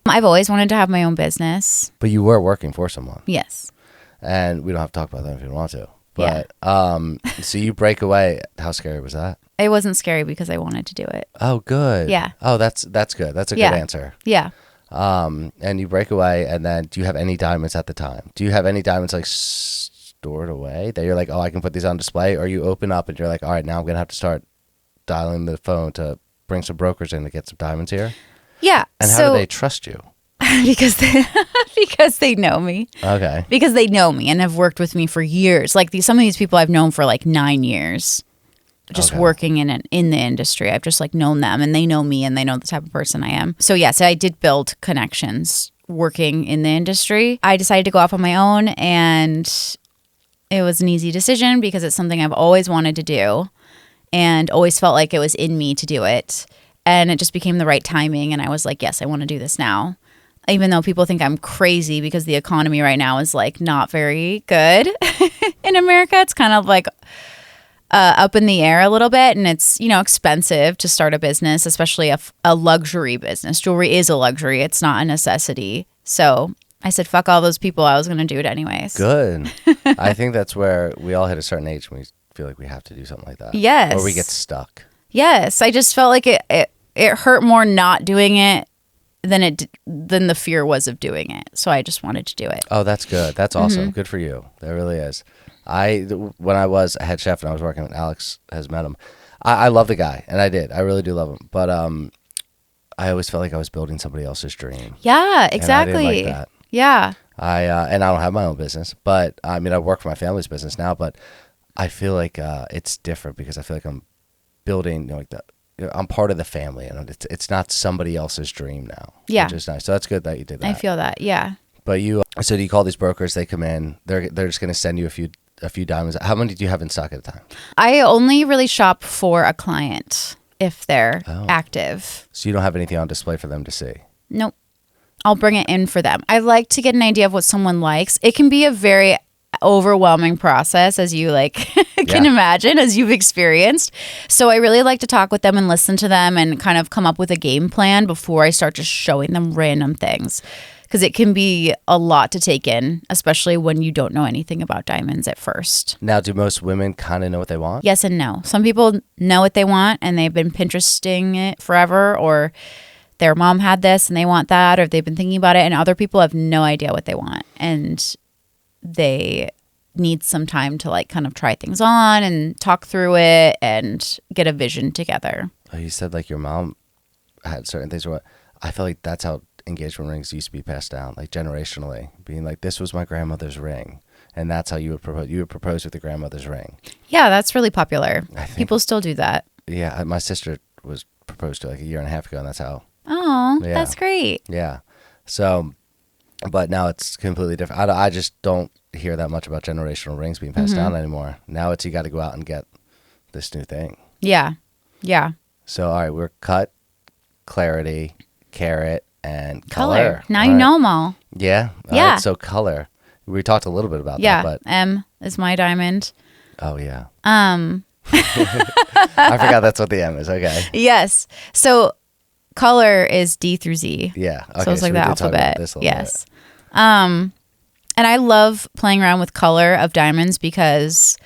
I've always wanted to have my own business. But you were working for someone. Yes. And we don't have to talk about that if you don't want to. But so you break away. How scary was that? It wasn't scary because I wanted to do it. Oh, good. Yeah. Oh, that's good. That's a good answer. Yeah. And you break away, and then do you have any diamonds at the time? Do you have any diamonds like stored away that you're like, oh, I can put these on display? Or you open up and you're like, all right, now I'm going to have to start dialing the phone to bring some brokers in to get some diamonds here? Yeah. And how do they trust you? because they know me. Okay. Because they know me and have worked with me for years. Like some of these people I've known for like 9 years. Just working in the industry. I've just like known them, and they know me, and they know the type of person I am. So yes, I did build connections working in the industry. I decided to go off on my own, and it was an easy decision because it's something I've always wanted to do and always felt like it was in me to do it. And it just became the right timing, and I was like, yes, I want to do this now. Even though people think I'm crazy because the economy right now is like not very good in America. It's kind of like up in the air a little bit, and it's, expensive to start a business, especially a luxury business. Jewelry is a luxury. It's not a necessity. So I said, fuck all those people. I was going to do it anyways. Good. I think that's where we all hit a certain age when we feel like we have to do something like that. Yes. Or we get stuck. Yes. I just felt like it hurt more not doing it than the fear was of doing it. So I just wanted to do it. Oh, that's good. That's awesome. Good for you. That really is. When I was a head chef and I was working with Alex, has met him. I love the guy, and I did. I really do love him. But I always felt like I was building somebody else's dream. Yeah, exactly. And I didn't like that. Yeah. And I don't have my own business, but I mean, I work for my family's business now. But I feel like it's different because I feel like I'm building, I'm part of the family, and it's not somebody else's dream now. Yeah, which is nice. So that's good that you did that. I feel that. Yeah. But so do you call these brokers? They come in. They're just going to send you a few diamonds. How many do you have in stock at a time? I only really shop for a client if they're active. So you don't have anything on display for them to see? Nope. I'll bring it in for them. I like to get an idea of what someone likes. It can be a very overwhelming process, as you can imagine, as you've experienced. So I really like to talk with them and listen to them and kind of come up with a game plan before I start just showing them random things. Because it can be a lot to take in, especially when you don't know anything about diamonds at first. Now, do most women kind of know what they want? Yes and no. Some people know what they want and they've been Pinteresting it forever, or their mom had this and they want that, or they've been thinking about it, and other people have no idea what they want. And they need some time to kind of try things on and talk through it and get a vision together. Oh, you said your mom had certain things. I feel like that's how engagement rings used to be passed down, generationally, being this was my grandmother's ring, and that's how you would propose with the grandmother's ring. Yeah, that's really popular. People still do that. Yeah, my sister was proposed to a year and a half ago, and that's how. Oh, yeah. That's great. Yeah. So, but now it's completely different. I just don't hear that much about generational rings being passed down anymore. Now it's you got to go out and get this new thing. Yeah. Yeah. So, all right, we're cut, clarity, carat, and color. Now you know them all. Yeah? All right, so color. We talked a little bit about that. But M is my diamond. Oh, yeah. I forgot that's what the M is. Okay. Yes. So color is D through Z. Yeah. Okay, so it's the alphabet. Yes. And I love playing around with color of diamonds because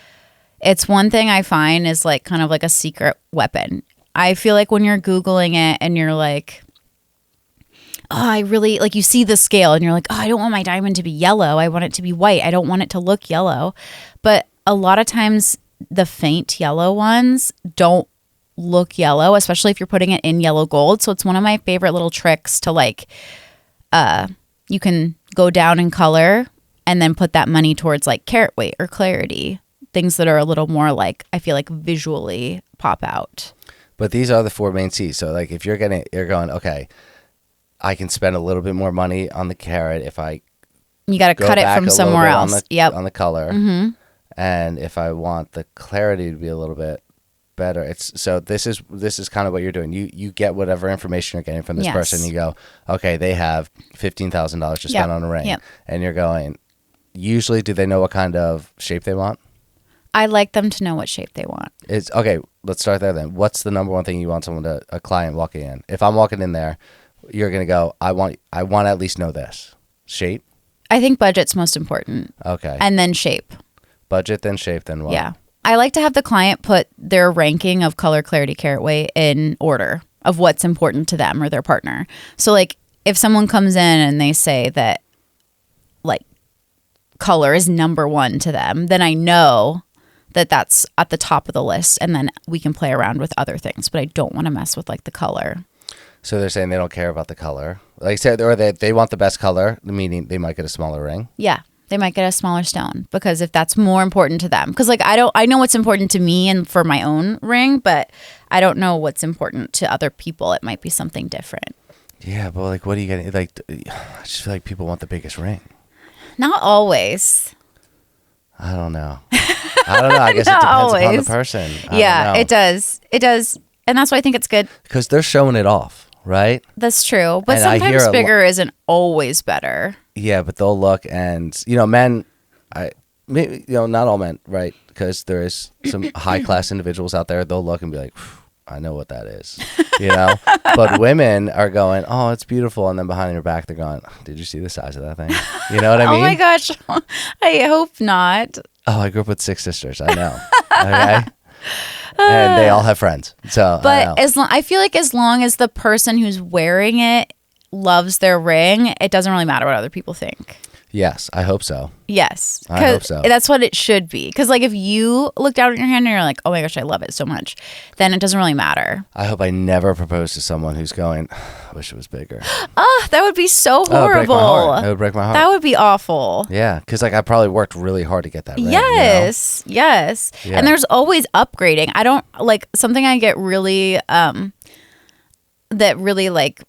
it's one thing I find is kind of like a secret weapon. I feel like when you're Googling it and you're like, oh, I really you see the scale and you're like, oh, I don't want my diamond to be yellow. I want it to be white. I don't want it to look yellow. But a lot of times the faint yellow ones don't look yellow, especially if you're putting it in yellow gold. So it's one of my favorite little tricks to you can go down in color and then put that money towards carat weight or clarity, things that are a little more I feel visually pop out. But these are the 4 main C's. So if you're going, okay, I can spend a little bit more money on the carat if you got to cut it from somewhere else. On the color. Mm-hmm. And if I want the clarity to be a little bit better, this is kind of what you're doing. You get whatever information you're getting from this person. You go, okay, they have $15,000 to spend on a ring, and you're going. Usually, do they know what kind of shape they want? I like them to know what shape they want. It's okay. Let's start there then. What's the number one thing you want a client walking in? If I'm walking in there, you're gonna go, I want to at least know this shape. I think budget's most important. Okay. And then shape. Budget, then shape, then what? Yeah. I like to have the client put their ranking of color, clarity, carat weight in order of what's important to them or their partner. So like if someone comes in and they say that like color is number one to them, then I know that that's at the top of the list, and then we can play around with other things, but I don't want to mess with like the color. So they're saying they don't care about the color. Like say, or they want the best color, meaning they might get a smaller ring. Yeah. They might get a smaller stone because if that's more important to them. Because like I know what's important to me and for my own ring, but I don't know what's important to other people. It might be something different. Yeah, but like what are you getting? Like I just feel like people want the biggest ring. Not always. I don't know. I guess it depends upon the person. Yeah, it does. It does. And that's why I think it's good. Because they're showing it off, right? That's true. But And sometimes bigger isn't always better. Yeah, but they'll look and, men, maybe, not all men, right? Because there is some high class individuals out there. They'll look and be like, I know what that is, But women are going, oh, it's beautiful. And then behind your back, they're going, did you see the size of that thing? You know what I mean? Oh my gosh. I hope not. Oh, I grew up with 6 sisters. I know. Okay. And they all have friends. So, but I feel like as long as the person who's wearing it loves their ring, it doesn't really matter what other people think. Yes, I hope so. Yes. I hope so. That's what it should be. Because like if you look down at your hand and you're like, oh my gosh, I love it so much, then it doesn't really matter. I hope I never propose to someone who's going, I wish it was bigger. Oh, that would be so horrible. It would break my heart. That would be awful. Yeah, because like I probably worked really hard to get that ring. Yes. Yes. Yeah. And there's always upgrading. I don't like something I get really that really like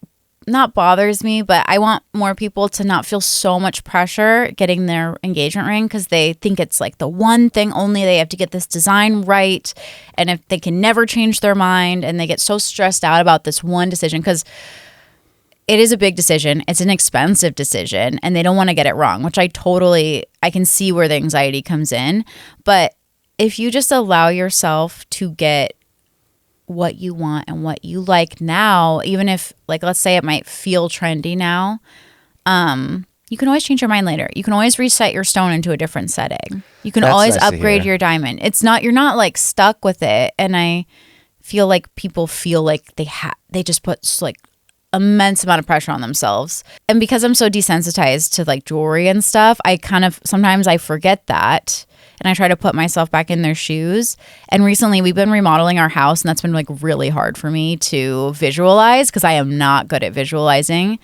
not bothers me, but I want more people to not feel so much pressure getting their engagement ring because they think it's like the one thing only. They have to get this design right, and if they can never change their mind, and they get so stressed out about this one decision because it is a big decision. It's an expensive decision, and they don't want to get it wrong, which I can see where the anxiety comes in. But if you just allow yourself to get what you want and what you like now, even if like let's say it might feel trendy now, you can always change your mind later. You can always reset your stone into a different setting. You can always upgrade your diamond. You're not like stuck with it. And I feel like people feel like they just put like immense amount of pressure on themselves. And because I'm so desensitized to like jewelry and stuff, I kind of sometimes I forget that. And I try to put myself back in their shoes. And recently we've been remodeling our house, and that's been like really hard for me to visualize because I am not good at visualizing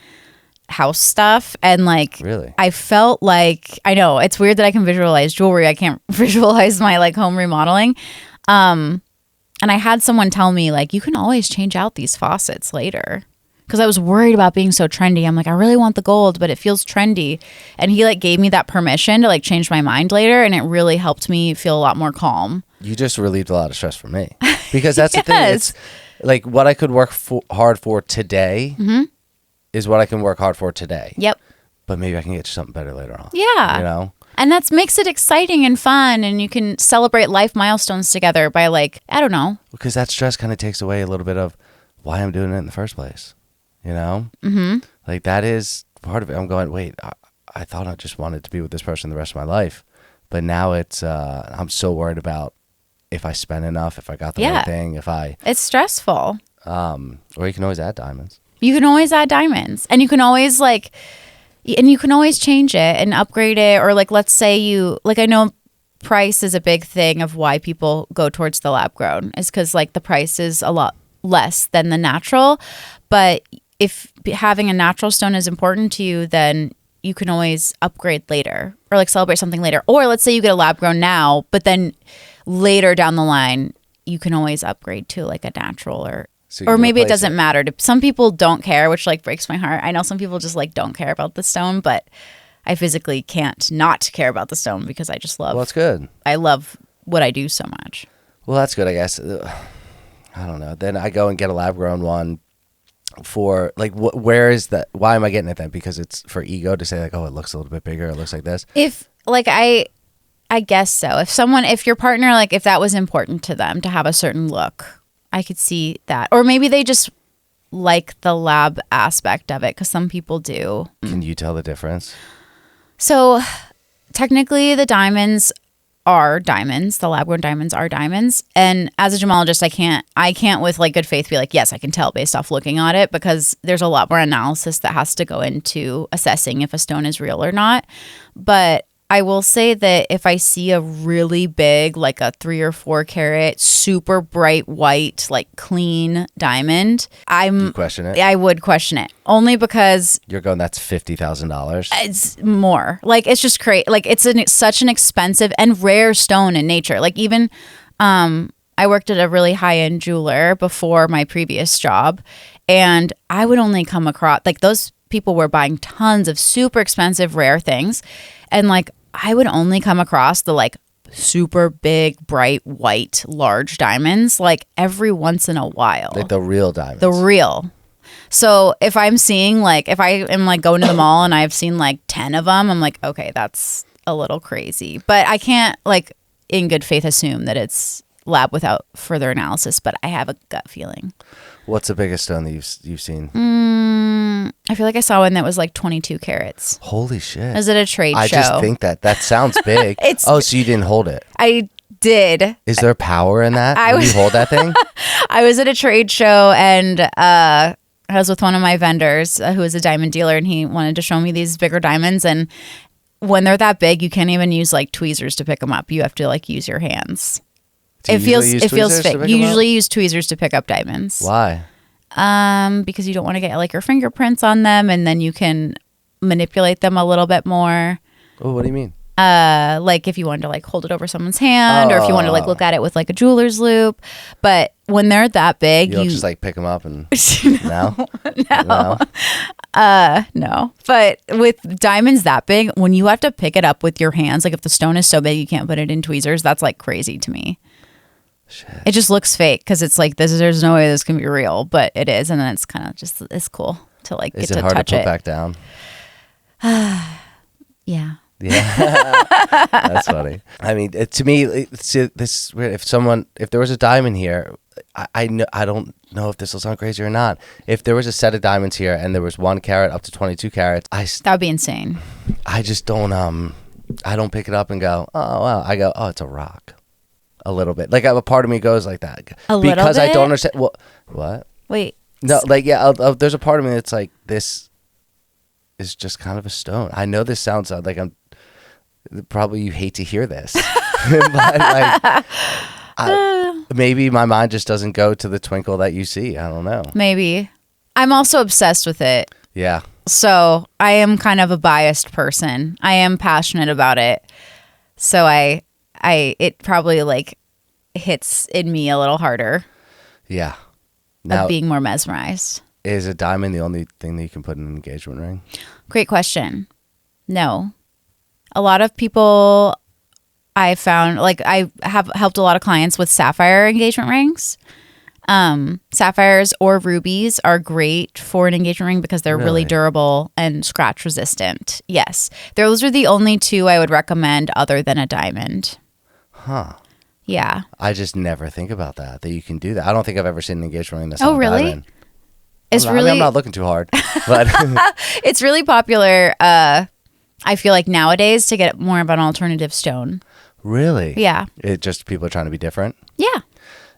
house stuff. And like, really? I felt like, I know it's weird that I can visualize jewelry. I can't visualize my like home remodeling. And I had someone tell me like, you can always change out these faucets later. Because I was worried about being so trendy. I'm like, I really want the gold, but it feels trendy. And he like gave me that permission to like change my mind later. And it really helped me feel a lot more calm. You just relieved a lot of stress from me. Because that's yes. The thing. It's like what I could work hard for today is what I can work hard for today. Yep. But maybe I can get you something better later on. Yeah. And that makes it exciting and fun. And you can celebrate life milestones together by like, I don't know. Because that stress kind of takes away a little bit of why I'm doing it in the first place. Like that is part of it. I'm going, wait, I thought I just wanted to be with this person the rest of my life. But now it's, I'm so worried about if I spend enough, if I got the right thing, It's stressful. Or you can always add diamonds. You can always add diamonds. And you can always change it and upgrade it. Or like, let's say I know price is a big thing of why people go towards the lab grown is because like the price is a lot less than the natural. But if having a natural stone is important to you, then you can always upgrade later or like celebrate something later. Or let's say you get a lab grown now, but then later down the line, you can always upgrade to like a natural or maybe it doesn't matter. Some people don't care, which like breaks my heart. I know some people just like don't care about the stone, but I physically can't not care about the stone because I just love. Well, that's good. I love what I do so much. Well, that's good, I guess. I don't know. Then I go and get a lab grown one. For like where is that? Why am I getting it then? Because it's for ego to say like, oh, it looks a little bit bigger, it looks like this. If like I guess so. If your partner, like if that was important to them to have a certain look, I could see that. Or maybe they just like the lab aspect of it because some people do. Can you tell the difference? So technically the diamonds are diamonds. The lab grown diamonds are diamonds. And as a gemologist, I can't with like good faith be like, yes, I can tell based off looking at it, because there's a lot more analysis that has to go into assessing if a stone is real or not. But I will say that if I see a really big, like a 3 or 4 carat, super bright white, like clean diamond, You question it? I would question it, only because You're going, that's $50,000. it's more. Like, it's just crazy. Like, it's such an expensive and rare stone in nature. Like, even I worked at a really high-end jeweler before my previous job, and I would only come across, like, those people were buying tons of super expensive rare things, and like I would only come across the like super big bright white large diamonds like every once in a while, Like the real diamonds. the real. So if I'm seeing like, if I am like going to the mall and I've seen like 10 of them, I'm like, okay, that's a little crazy, but I can't like in good faith assume that it's lab without further analysis, but I have a gut feeling. What's the biggest stone that you've seen? I feel like I saw one that was like 22 carats. Holy shit. Is it a trade I show? just think that sounds big. Oh, so you didn't hold it. I did. Is there power in that? When you hold that thing? I was at a trade show, and I was with one of my vendors who is a diamond dealer, and he wanted to show me these bigger diamonds. And when they're that big, you can't even use like tweezers to pick them up. You have to like use your hands. It feels fake. You usually use tweezers to pick up diamonds. Why? Because you don't want to get like your fingerprints on them, and then you can manipulate them a little bit more. Oh, what do you mean? Like if you wanted to like hold it over someone's hand, or if you wanted to like look at it with like a jeweler's loop. But when they're that big, you don't just like pick them up and no. No. But with diamonds that big, when you have to pick it up with your hands, like if the stone is so big you can't put it in tweezers, that's like crazy to me. Shit. It just looks fake because it's like there's no way this can be real, but it is, and then it's kind of just it's cool to like Is get it to hard touch to put it. back down? Yeah. Yeah, that's funny. I mean, to me, if there was a diamond here, I don't know if this will sound crazy or not. If there was a set of diamonds here and there was 1 carat up to 22 carats, That would be insane. I just don't I don't pick it up and go, oh wow. I go, oh, it's a rock. A little bit. Like a part of me goes like that because I don't understand. Well, what? Wait. No, like there's a part of me that's like, this is just kind of a stone. I know this sounds like I'm probably, you hate to hear this, but like, maybe my mind just doesn't go to the twinkle that you see. I don't know. Maybe. I'm also obsessed with it. Yeah. So I am kind of a biased person. I am passionate about it. So it probably like hits in me a little harder. Yeah. Now, of being more mesmerized. Is a diamond the only thing that you can put in an engagement ring? Great question. No. A lot of people I found, like I have helped a lot of clients with sapphire engagement rings. Sapphires or rubies are great for an engagement ring because they're really durable and scratch resistant. Yes. Those are the only 2 I would recommend other than a diamond. Huh. Yeah. I just never think about that you can do that. I don't think I've ever seen an engagement ring that's Oh, not a really? diamond. I'm not looking too hard, but it's really popular. I feel like nowadays to get more of an alternative stone. Really? Yeah. It just, people are trying to be different? Yeah.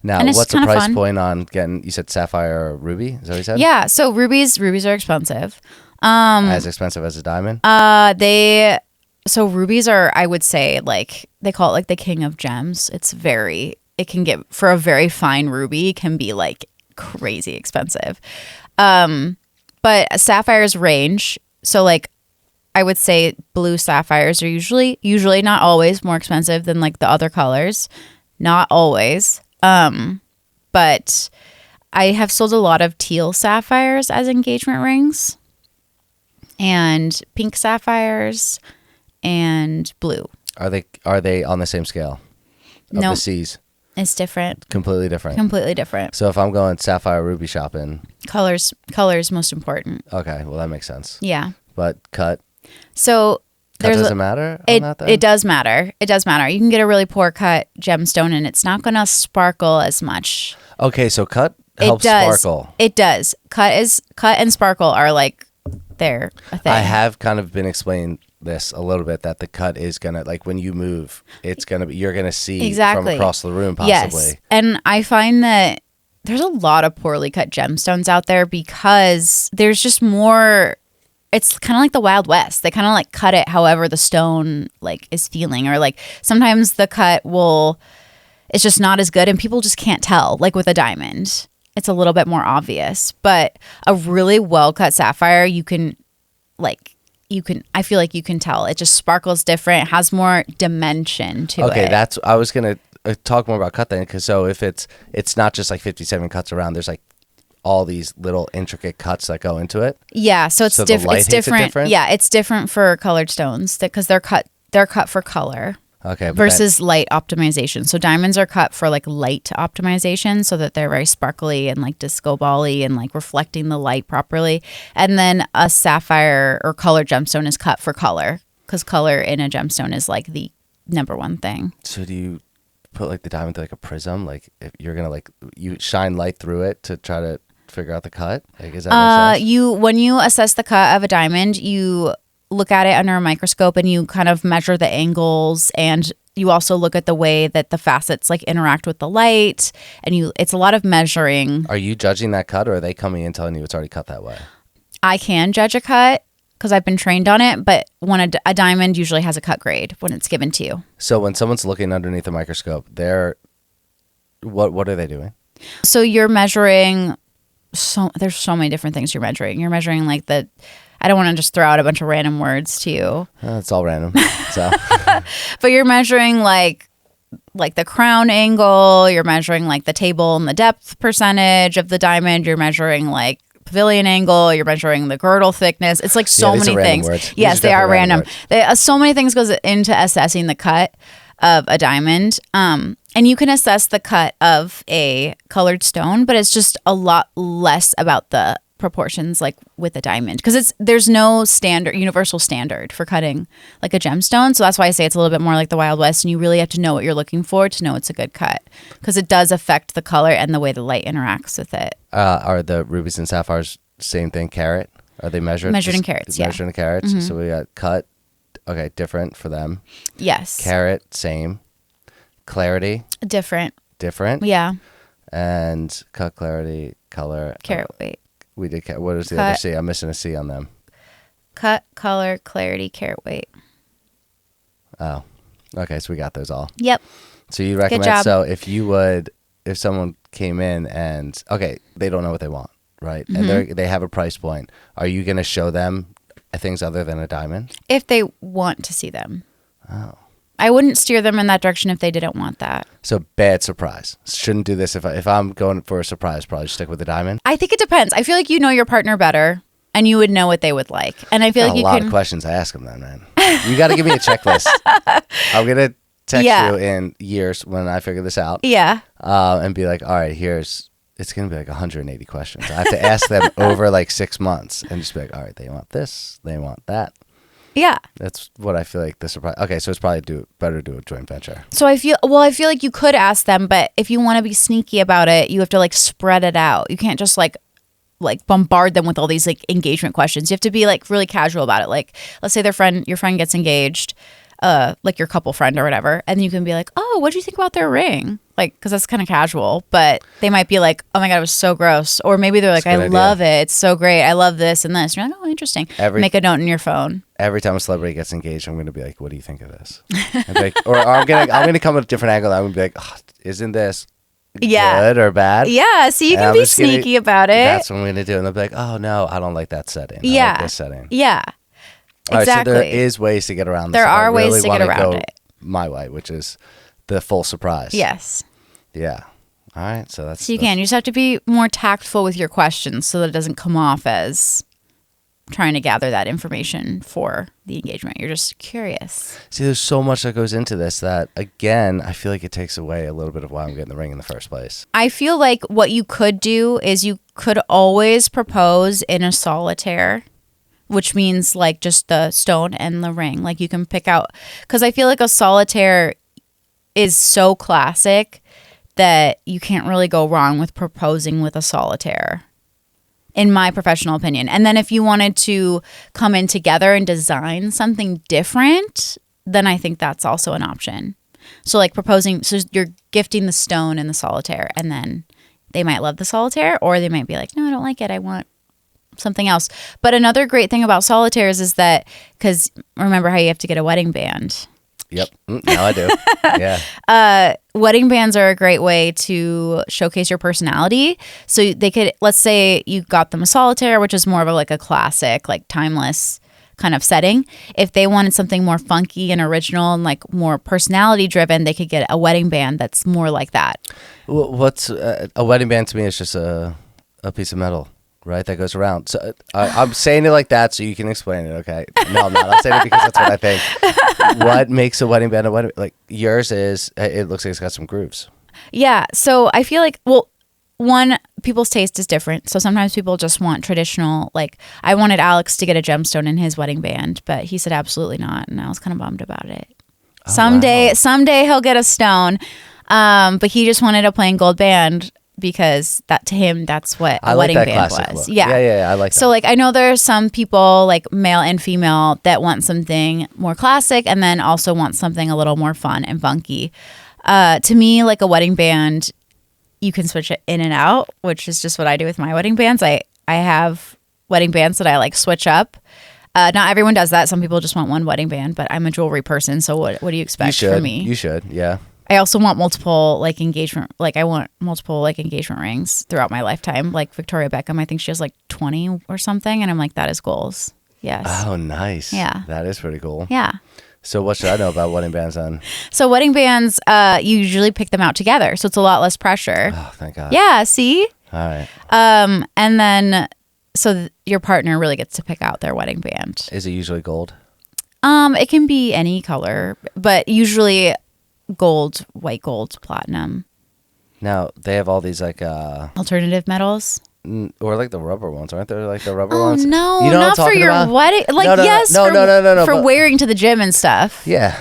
Now, what's the price point on getting, you said sapphire or ruby? Is that what you said? Yeah. So rubies are expensive. As expensive as a diamond? So rubies are, I would say, like, they call it like the king of gems. It can get, for a very fine ruby, can be like crazy expensive. But sapphires range. So like, I would say blue sapphires are usually not always more expensive than like the other colors. Not always. But I have sold a lot of teal sapphires as engagement rings, and pink sapphires, and blue. Are they on the same scale of the C's? It's different. Completely different. Completely different. So if I'm going sapphire ruby shopping, colors most important. Okay, well that makes sense. Yeah. But cut. So cut doesn't matter. It does matter. It does matter. You can get a really poor cut gemstone, and it's not going to sparkle as much. Okay, so cut helps sparkle. It does. Cut and sparkle are like they're a thing. I have kind of been explained this a little bit, that the cut is gonna, like, when you move, it's gonna be, you're gonna see Exactly. from across the room possibly. Yes. And I find that there's a lot of poorly cut gemstones out there because there's just more. It's kind of like the Wild West. They kind of like cut it however the stone like is feeling, or like sometimes the cut it's just not as good and people just can't tell. Like with a diamond, it's a little bit more obvious, but a really well cut sapphire, I feel like you can tell. It just sparkles different. It has more dimension to it. Okay, I was gonna talk more about cut then, because so if it's not just like 57 cuts around, there's like all these little intricate cuts that go into it. Yeah, so it's different. It's different. Yeah, it's different for colored stones because they're cut for color. Okay, versus light optimization. So diamonds are cut for like light optimization so that they're very sparkly and like disco ball-y and like reflecting the light properly. And then a sapphire or colored gemstone is cut for color because color in a gemstone is like the number one thing. So do you put like the diamond through like a prism? Like if you're gonna like you shine light through it to try to figure out the cut? Like, is that make sense? When you assess the cut of a diamond, you look at it under a microscope and you kind of measure the angles, and you also look at the way that the facets like interact with the light, and it's a lot of measuring. Are you judging that cut, or are they coming in telling you it's already cut that way? I can judge a cut because I've been trained on it, but when a diamond usually has a cut grade when it's given to you. So when someone's looking underneath a microscope, what are they doing? So you're measuring there's so many different things you're measuring. You're measuring like I don't want to just throw out a bunch of random words to you. It's all random. So, but you're measuring like the crown angle. You're measuring like the table and the depth percentage of the diamond. You're measuring like pavilion angle. You're measuring the girdle thickness. It's like so many things. Words. Yes, they are random. So many things goes into assessing the cut of a diamond. And you can assess the cut of a colored stone, but it's just a lot less about the proportions like with a diamond because there's no universal standard for cutting like a gemstone. So that's why I say it's a little bit more like the Wild West, and you really have to know what you're looking for to know it's a good cut because it does affect the color and the way the light interacts with it. Are the rubies and sapphires same thing, carat? Are they measured in carats? Measured in carats. Mm-hmm. So we got cut, okay, different for them. Yes. Carat, same. Clarity, different. Yeah. And cut, clarity, color, carat weight. We did. What is the other C? I'm missing a C on them. Cut, color, clarity, carat weight. Oh, okay. So we got those all. Yep. So you recommend? Good job. So if someone came in and they don't know what they want, right? Mm-hmm. And they have a price point. Are you going to show them things other than a diamond? If they want to see them. Oh. I wouldn't steer them in that direction if they didn't want that. So bad surprise. Shouldn't do this if I'm going for a surprise. Probably stick with the diamond. I think it depends. I feel like you know your partner better, and you would know what they would like. And I feel like a lot of questions I ask them then, man. You got to give me a checklist. I'm gonna text you in years when I figure this out. Yeah. And be like, all right, it's gonna be like 180 questions. I have to ask them over like 6 months and just be like, all right, they want this, they want that. Yeah. That's what I feel like the surprise. Okay, so it's probably better to do a joint venture. So I feel like you could ask them, but if you want to be sneaky about it, you have to like spread it out. You can't just like bombard them with all these like engagement questions. You have to be like really casual about it. Like let's say your friend gets engaged, like your couple friend or whatever, and you can be like, "Oh, what do you think about their ring?" Like, because that's kind of casual, but they might be like, "Oh my God, it was so gross," or maybe they're like, "I love it. It's so great. I love this and this." And you're like, "Oh, interesting." Make a note in your phone. Every time a celebrity gets engaged, I'm going to be like, "What do you think of this?" or I'm going to come with a different angle. I'm going to be like, oh, "Isn't this good or bad?" Yeah. So you can be sneaky about it. That's what I'm going to do, and they'll be like, "Oh no, I don't like that setting. I like this setting." Yeah. All exactly. Right, so there is ways to get around this. There are ways to get around it. My way, which is the full surprise. Yes. Yeah. All right. So that's. So you just have to be more tactful with your questions so that it doesn't come off as trying to gather that information for the engagement. You're just curious. See, there's so much that goes into this that, again, I feel like it takes away a little bit of why I'm getting the ring in the first place. I feel like what you could do is you could always propose in a solitaire, which means like just the stone and the ring. Like you can pick out, because I feel like a solitaire is so classic that you can't really go wrong with proposing with a solitaire. in my professional opinion. And then if you wanted to come in together and design something different, then I think that's also an option. So like proposing, so you're gifting the stone and the solitaire, and then they might love the solitaire, or they might be like, no, I don't like it. I want something else. But another great thing about solitaires is that, because remember how you have to get a wedding band. Yep. Now I do. Yeah. Wedding bands are a great way to showcase your personality. So they could, let's say you got them a solitaire, which is more of a classic, like timeless kind of setting. If they wanted something more funky and original and like more personality driven, they could get a wedding band that's more like that. What's a wedding band to me is just a piece of metal, right? That goes around. So I'm saying it like that so you can explain it, okay? No, I'm not. I'm saying it because that's what I think. What makes a wedding band a wedding? Like yours is, it looks like it's got some grooves. Yeah. So I feel like, well, one, people's taste is different. So sometimes people just want traditional, like I wanted Alex to get a gemstone in his wedding band, but he said absolutely not. And I was kind of bummed about it. Oh, someday he'll get a stone. But he just wanted a plain gold band because that to him, that's what a wedding band was. Look. Yeah. I like that. So like, I know there are some people like male and female that want something more classic and then also want something a little more fun and funky. To me, like a wedding band, you can switch it in and out, which is just what I do with my wedding bands. I have wedding bands that I like switch up. Not everyone does that. Some people just want one wedding band, but I'm a jewelry person. So what do you expect from me? You should. Yeah. I also want multiple like engagement, like I want multiple like engagement rings throughout my lifetime. Like Victoria Beckham, I think she has like 20 or something. And I'm like, that is goals. Yes. Oh, nice. Yeah. That is pretty cool. Yeah. So what should I know about wedding bands then? So wedding bands, you usually pick them out together. So it's a lot less pressure. Oh, thank God. Yeah. See? All right. And then, so your partner really gets to pick out their wedding band. Is it usually gold? It can be any color, but usually gold, white gold, platinum. Now they have all these like alternative metals, or like the rubber ones, aren't there? Like the rubber ones. No, you know not for your about? wedding. Like No, for wearing to the gym and stuff. Yeah.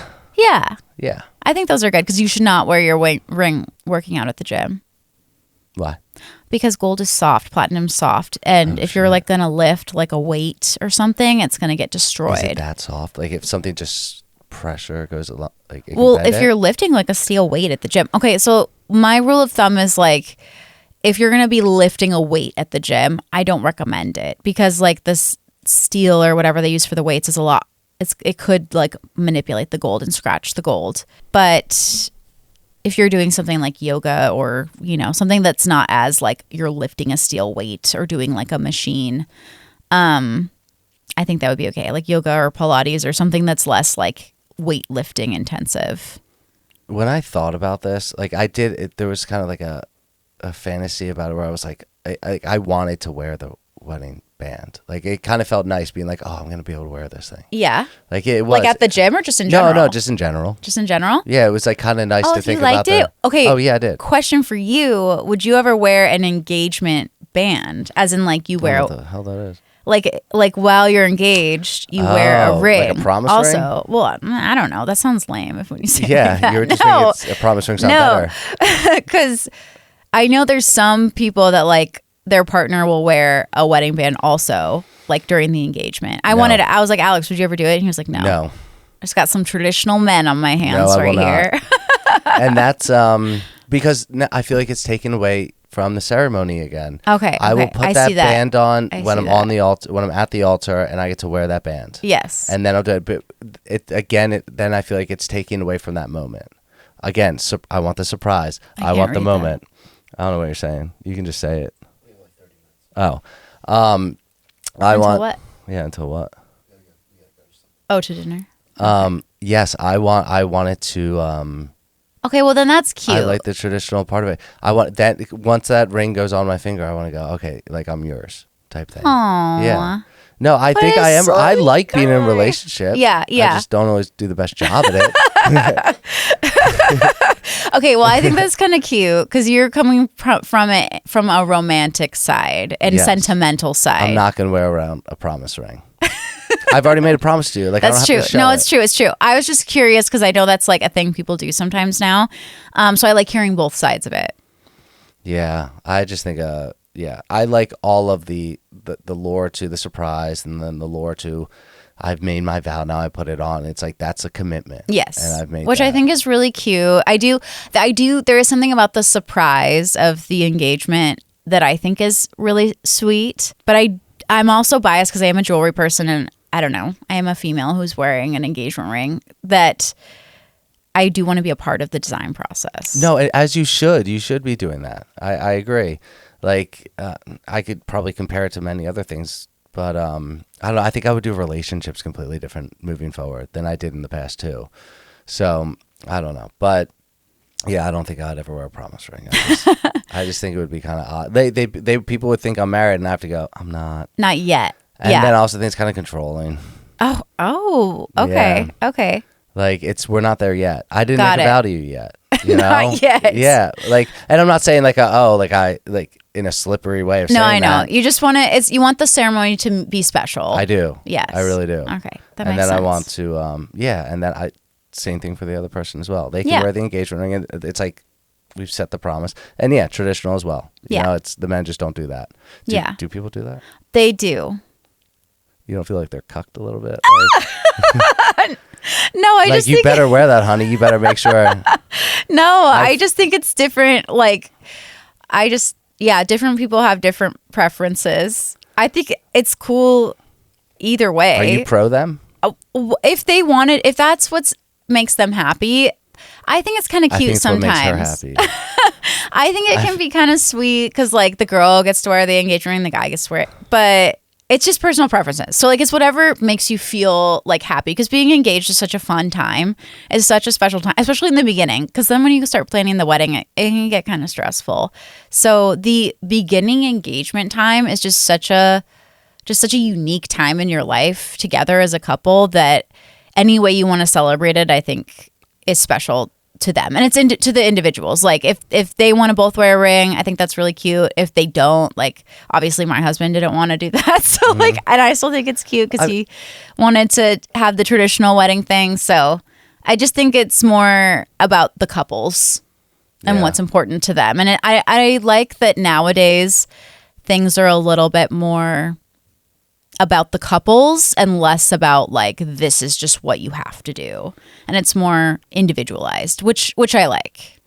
I think those are good because you should not wear your ring working out at the gym. Why? Because gold is soft, platinum's soft, and if you're like gonna lift like a weight or something, it's gonna get destroyed. Is it that soft? Like if something just pressure goes a lot, like if you're lifting like a steel weight at the gym. Okay, so my rule of thumb is like if you're gonna be lifting a weight at the gym, I don't recommend it because like this steel or whatever they use for the weights is a lot. It could like manipulate the gold and scratch the gold. But if you're doing something like yoga or something that's not as like you're lifting a steel weight or doing like a machine, I think that would be okay. Like yoga or Pilates or something that's less like weightlifting intensive. When I thought about this, like there was kind of like a fantasy about it where I was like, I wanted to wear the wedding band. Like it kind of felt nice being like, oh, I'm going to be able to wear this thing. Yeah. Like it was. Like at the gym or just in general? No, just in general. Just in general? Yeah, it was like kind of nice to think about. Oh, you liked it? Okay. Oh, yeah, I did. Question for you. Would you ever wear an engagement band? As in like you wear... What the hell that is? Like while you're engaged, you wear a ring. Like a promise ring? Also, well, I don't know. That sounds lame when you say it like that. You were just making a promise ring sound better. Because I know there's some people that like their partner will wear a wedding band also, like during the engagement. I was like, Alex, would you ever do it? And he was like, no. No. I just got some traditional men on my hands here. And that's because I feel like it's taken away from the ceremony again. Okay. I will put that band on when I'm on the altar, when I'm at the altar, and I get to wear that band. Yes. And then I'll do it. But then I feel like it's taken away from that moment. Again, I want the surprise. I want the moment. I don't know what you're saying. You can just say it. Oh. Until what? Yeah, until what? Oh, to dinner. Yes, I want it to. Okay, well then that's cute. I like the traditional part of it. I want that once that ring goes on my finger, I want to go, okay, like I'm yours type thing. Aww. Yeah. No, I think I am. So I like being in a relationship. Yeah. I just don't always do the best job at it. Okay, well, I think that's kind of cute because you're coming from it from a romantic side and sentimental side. I'm not going to wear around a promise ring. I've already made a promise to you. Like, that's I don't have true. to show No, it. it's true. It's true. I was just curious because I know that's like a thing people do sometimes now. So I like hearing both sides of it. Yeah, I just think Yeah, I like all of the lore to the surprise, and then the lore to I've made my vow, now I put it on. It's like that's a commitment. Yes, and I've made which that. I think is really cute. I do. There is something about the surprise of the engagement that I think is really sweet. But I'm also biased because I am a jewelry person, and I don't know. I am a female who's wearing an engagement ring that I do want to be a part of the design process. No, as you should. You should be doing that. I agree. Like, I could probably compare it to many other things, but I don't know. I think I would do relationships completely different moving forward than I did in the past too. So I don't know, but yeah, I don't think I'd ever wear a promise ring. I just think it would be kind of odd. They people would think I'm married, and I have to go, I'm not. Not yet. And then I also think it's kind of controlling. Oh, okay, Yeah. okay. Like we're not there yet. I didn't Got make it. a vow to you yet. You know? Not yet. Yeah. Like, and I'm not saying like in a slippery way of saying No, I know. that. You just want to. You want the ceremony to be special. I do. Yes. I really do. Okay, that and makes then sense. I want to, and then same thing for the other person as well. They can wear the engagement ring, and it's like we've set the promise, and traditional as well. You know, it's the men just don't do that. Do people do that? They do. You don't feel like they're cucked a little bit? Like, No, I like just you think better wear that, honey. You better make sure. No, I just think it's different. Like, different people have different preferences. I think it's cool either way. Are you pro them? If they want it, if that's what makes them happy, I think it's kind of cute sometimes. What makes her happy. I think it can be kind of sweet because, like, the girl gets to wear the engagement ring, the guy gets to wear it. But it's just personal preferences. So, like, it's whatever makes you feel, like, happy. Because being engaged is such a fun time. It's such a special time, especially in the beginning. Because then when you start planning the wedding, it can get kind of stressful. So the beginning engagement time is just such a unique time in your life together as a couple that any way you want to celebrate it, I think, is special to them. And it's to the individuals. Like, if they want to both wear a ring, I think that's really cute. If they don't, like, obviously my husband didn't want to do that. So like, and I still think it's cute because he wanted to have the traditional wedding thing. So I just think it's more about the couples and what's important to them. And I like that nowadays things are a little bit more about the couples and less about like this is just what you have to do, and it's more individualized, which I like.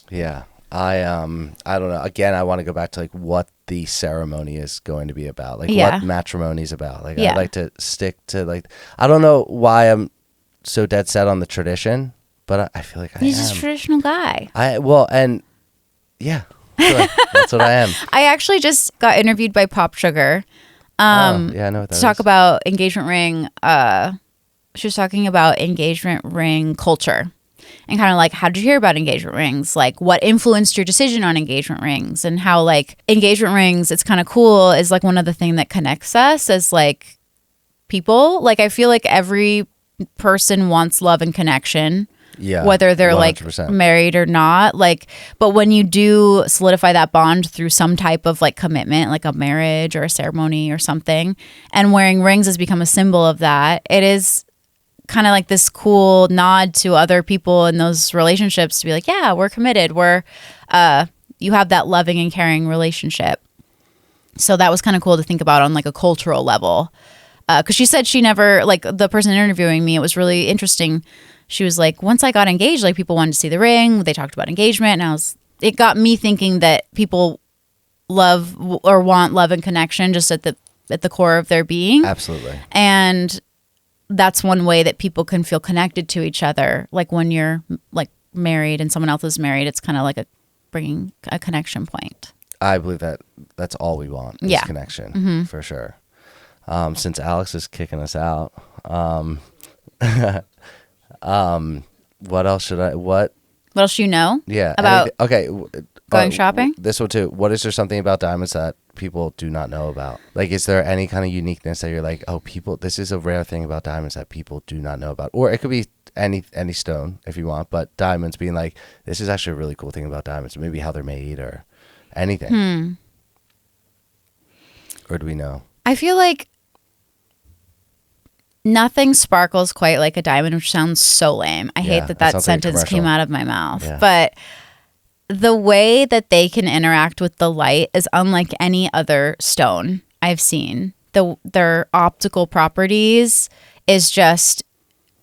Yeah, I don't know. Again, I want to go back to like what the ceremony is going to be about, like what matrimony is about. Like I'd like to stick to like I don't know why I'm so dead set on the tradition, but I feel like He's just a traditional guy. That's what I am. I actually just got interviewed by Pop Sugar. I know what that to talk is. about engagement ring. She was talking about engagement ring culture and kind of like, how did you hear about engagement rings? Like, what influenced your decision on engagement rings, and how like engagement rings, it's kind of cool, is like one of the things that connects us as like people. Like, I feel like every person wants love and connection. Yeah, whether they're 100%. like married or not, like, but when you do solidify that bond through some type of like commitment, like a marriage or a ceremony or something, and wearing rings has become a symbol of that, it is kind of like this cool nod to other people in those relationships to be like, yeah, we're committed, you have that loving and caring relationship. So that was kind of cool to think about on like a cultural level, because she said she never, like, the person interviewing me, it was really interesting. She was like, once I got engaged, like, people wanted to see the ring. They talked about engagement, and it got me thinking that people love or want love and connection just at the core of their being. Absolutely. And that's one way that people can feel connected to each other. Like, when you're like married and someone else is married, it's kind of like bringing a connection point. I believe that's all we want is connection, for sure. Since Alex is kicking us out, what else should I? What else do you know? Yeah. About going shopping? This one too. What is there something about diamonds that people do not know about? Like, is there any kind of uniqueness that you're like, oh, this is a rare thing about diamonds that people do not know about? Or it could be any stone if you want, but diamonds being like, this is actually a really cool thing about diamonds. Maybe how they're made or anything. Or do we know? I feel like nothing sparkles quite like a diamond, which sounds so lame. I hate that sounds like a sentence commercial. came out of my mouth. Yeah. But the way that they can interact with the light is unlike any other stone I've seen. Their optical properties is just,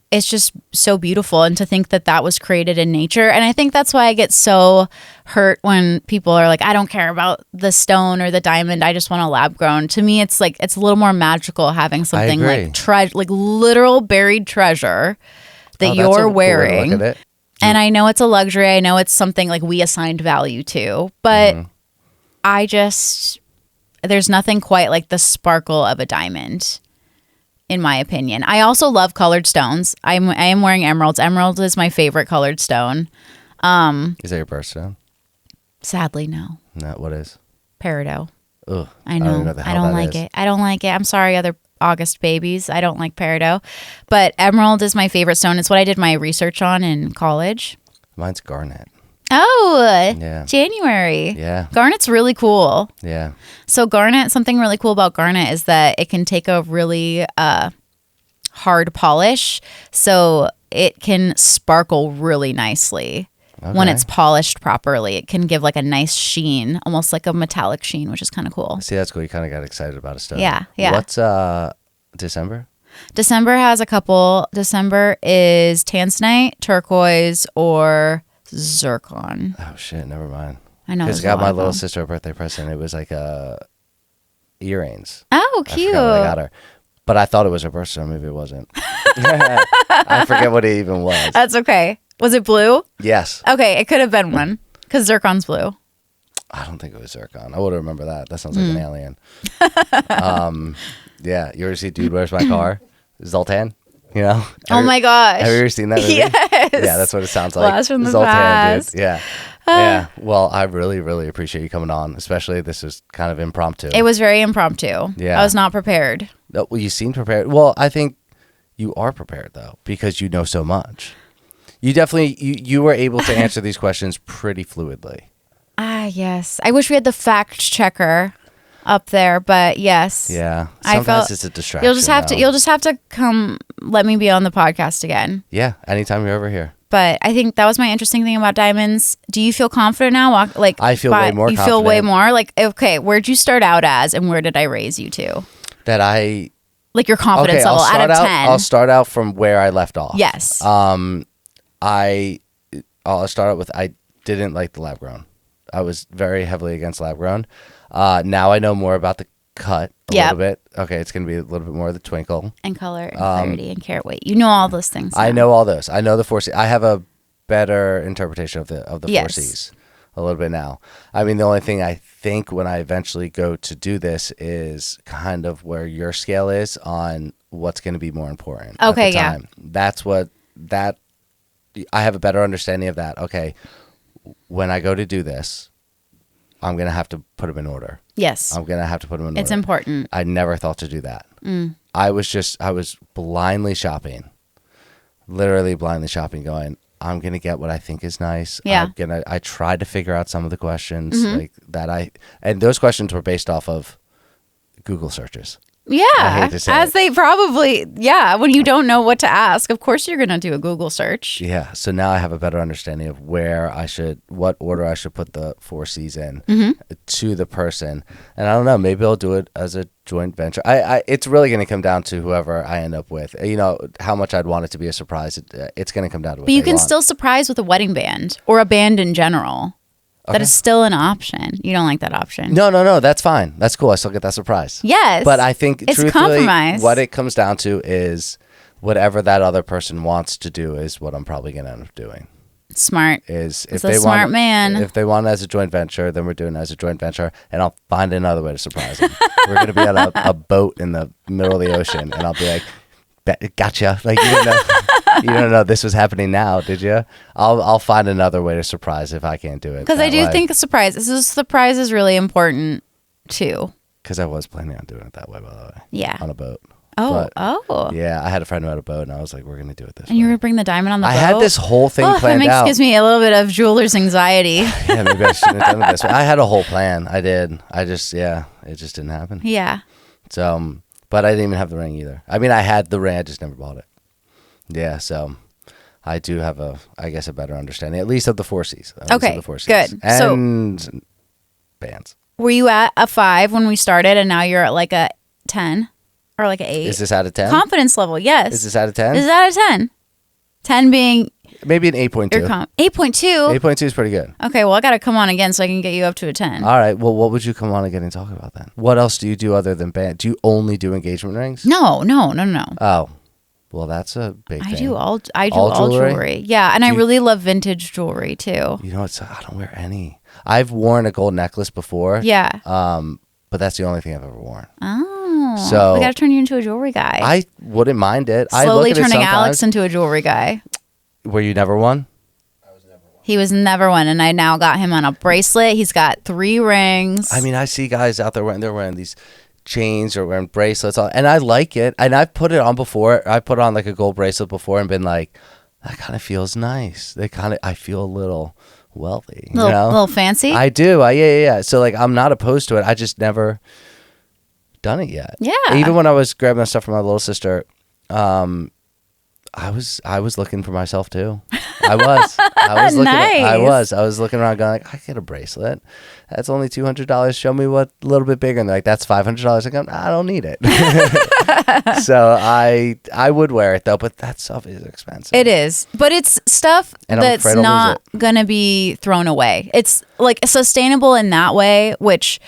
it's just so beautiful. And to think that that was created in nature. And I think that's why I get so hurt when people are like, I don't care about the stone or the diamond, I just want a lab grown. To me, it's like, it's a little more magical having something like like literal buried treasure that you're wearing. Cool way to look at it. And I know it's a luxury. I know it's something like we assigned value to, but I just, there's nothing quite like the sparkle of a diamond, in my opinion. I also love colored stones. I am wearing emeralds. Emerald is my favorite colored stone. Is that your birthstone? Sadly, no. No, what is? Peridot. Ugh, I know. I don't like it. I don't like it. I'm sorry, other August babies. I don't like peridot. But emerald is my favorite stone. It's what I did my research on in college. Mine's garnet. Oh, yeah. January. Yeah. Garnet's really cool. Yeah. So garnet, something really cool about garnet is that it can take a really hard polish. So it can sparkle really nicely when it's polished properly. It can give like a nice sheen, almost like a metallic sheen, which is kind of cool. See, that's cool. You kind of got excited about a stone. Yeah. Yeah. What's December? December has a couple. December is tanzanite, turquoise, or zircon. Oh shit, never mind. I know. Because I got my little sister a birthday present. It was like earrings. Oh, cute. I forgot what I got her. But I thought it was her birthstone. Maybe it wasn't. I forget what it even was. That's okay. Was it blue? Yes. Okay, it could have been one because zircon's blue. I don't think it was zircon. I would remember that. That sounds like an alien. Yeah. You ever see Dude, Where's My Car? Zoltan? You know? Oh my gosh. Have you ever seen that movie? Yes. Yeah, that's what it sounds like. Blast from the Zoltan, past. dude. Yeah. Yeah. Well, I really, really appreciate you coming on, especially this is kind of impromptu. It was very impromptu. Yeah. I was not prepared. Well, you seem prepared. Well, I think you are prepared, though, because you know so much. You definitely, you were able to answer these questions pretty fluidly. Yes. I wish we had the fact checker up there, but yes. Yeah. I Sometimes felt it's a distraction. You'll just have to come let me be on the podcast again. Yeah, anytime you're over here. But I think that was my interesting thing about diamonds. Do you feel confident now? I feel way more confident. You feel way more? Like, okay, where'd you start out as and where did I raise you to? Like your confidence level out of 10. I'll start out from where I left off. Yes. I'll start out with I didn't like the lab grown. I was very heavily against lab grown. Now I know more about the cut a little bit. Okay, it's going to be a little bit more of the twinkle. And color and clarity and carat weight. You know all those things now. I know all those. I know the 4C. I have a better interpretation of the 4Cs a little bit now. I mean, the only thing I think when I eventually go to do this is kind of where your scale is on what's going to be more important at the time. That's I have a better understanding of that. Okay, when I go to do this, I'm going to have to put them in order. Yes. I'm going to have to put them in order. It's important. I never thought to do that. I was blindly shopping, literally blindly shopping, going, I'm going to get what I think is nice. Yeah. I tried to figure out some of the questions like that. And those questions were based off of Google searches. Yeah, I hate to say as they probably, when you don't know what to ask, of course you're going to do a Google search. Yeah, so now I have a better understanding of what order I should put the 4Cs in to the person. And I don't know, maybe I'll do it as a joint venture. It's really going to come down to whoever I end up with. You know, how much I'd want it to be a surprise. It's going to come down to what But you they can want. still surprise with a wedding band or a band in general. That is still an option. You don't like that option. No, that's fine. That's cool. I still get that surprise. Yes. But I think it's truthfully, compromise. what it comes down to is whatever that other person wants to do is what I'm probably going to end up doing. Smart. If a smart man. If they want it as a joint venture, then we're doing it as a joint venture, and I'll find another way to surprise them. We're going to be on a boat in the middle of the ocean, and I'll be like, gotcha. Like, you don't know this was happening now, did you? I'll find another way to surprise if I can't do it. Because I do think a surprise is really important too. Because I was planning on doing it that way, by the way. Yeah. On a boat. Oh. Yeah, I had a friend who had a boat, and I was like, we're going to do it this way. And you were going to bring the diamond on the boat? I had this whole thing planned out. Gives me a little bit of jeweler's anxiety. Yeah, maybe I shouldn't have done it this way. I had a whole plan. I did. It just didn't happen. Yeah. So, but I didn't even have the ring either. I mean, I had the ring, I just never bought it. Yeah, so I do have a better understanding, at least of the 4 C's. Okay, good. And bands. Were you at a 5 when we started, and now you're at like a 10 or like an 8? Is this out of 10? Confidence level, yes. Is this out of 10? This is out of 10. 10 being maybe an 8.2. 8.2? 8.2 is pretty good. Okay, well, I got to come on again so I can get you up to a 10. All right. Well, what would you come on again and talk about then? What else do you do other than band? Do you only do engagement rings? No. Oh, well, that's a big thing. I do all jewelry. Yeah, and I really love vintage jewelry too. You know what? I don't wear any. I've worn a gold necklace before. Yeah. But that's the only thing I've ever worn. Oh. So we got to turn you into a jewelry guy. I wouldn't mind it. Slowly turning Alex into a jewelry guy. Were you never one? He was never one, and I now got him on a bracelet. He's got 3 rings. I mean, I see guys out there wearing these chains or wearing bracelets, and I like it. And I've put it on before. I put on like a gold bracelet before and been like, that kind of feels nice. I feel a little wealthy. A little fancy? I do. Yeah. So like, I'm not opposed to it. I just never done it yet. Yeah. Even when I was grabbing stuff from my little sister, I was looking for myself too. I was looking. Nice. I was looking around, going like, I get a bracelet. That's only $200. Show me what a little bit bigger. And they're like, that's $500. I go, I don't need it. So I would wear it though, but that stuff is expensive. It is, but it's stuff that's not gonna be thrown away. It's like sustainable in that way, which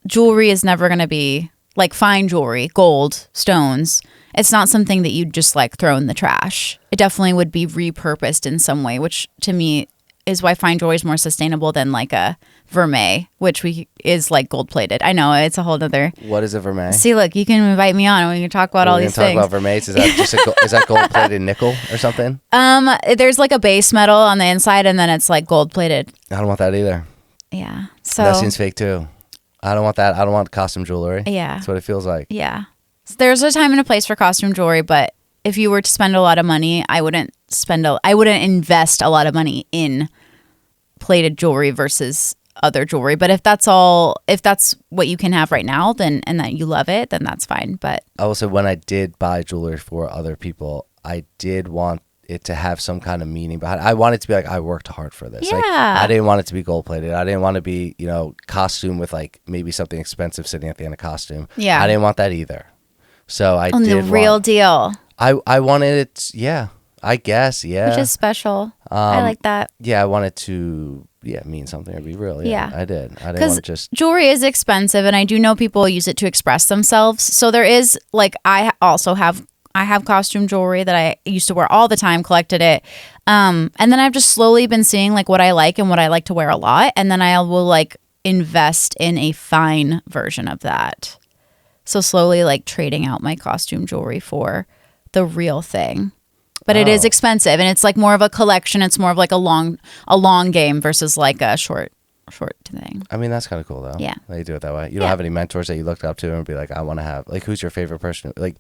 jewelry is never gonna be. Like fine jewelry, gold, stones. It's not something that you'd just like throw in the trash. It definitely would be repurposed in some way, which to me is why fine jewelry is more sustainable than like a vermeil, which is like gold plated. I know it's a whole other. What is a vermeil? See, look, you can invite me on and we can talk about all these things. Talk about vermeils. Is that just is that gold plated nickel or something? There's like a base metal on the inside, and then it's like gold plated. I don't want that either. Yeah, so that seems fake too. I don't want that. I don't want costume jewelry. Yeah. That's what it feels like. Yeah. There's a time and a place for costume jewelry, but if you were to spend a lot of money, I wouldn't invest a lot of money in plated jewelry versus other jewelry. But if that's what you can have right now, then and that you love it, then that's fine. But I will say, when I did buy jewelry for other people, I did want it to have some kind of meaning behind it. I wanted to be like, I worked hard for this. Yeah. Like, I didn't want it to be gold plated. I didn't want to be, costume with like maybe something expensive sitting at the end of costume. Yeah. I didn't want that either. So I did the real deal. I wanted it, yeah. I guess, yeah. Which is special. I like that. Yeah, I wanted to mean something or be real. Yeah. I did. I didn't want to just jewelry is expensive, and I do know people use it to express themselves. So there is like I have costume jewelry that I used to wear all the time, collected it. And then I've just slowly been seeing like what I like and what I like to wear a lot. And then I will like invest in a fine version of that. So slowly like trading out my costume jewelry for the real thing. But it is expensive, and it's like more of a collection. It's more of like a long game versus like a short thing. I mean, that's kind of cool though. Yeah. That you do it that way. You don't have any mentors that you looked up to and be like, I want to have, like, who's your favorite person? Like,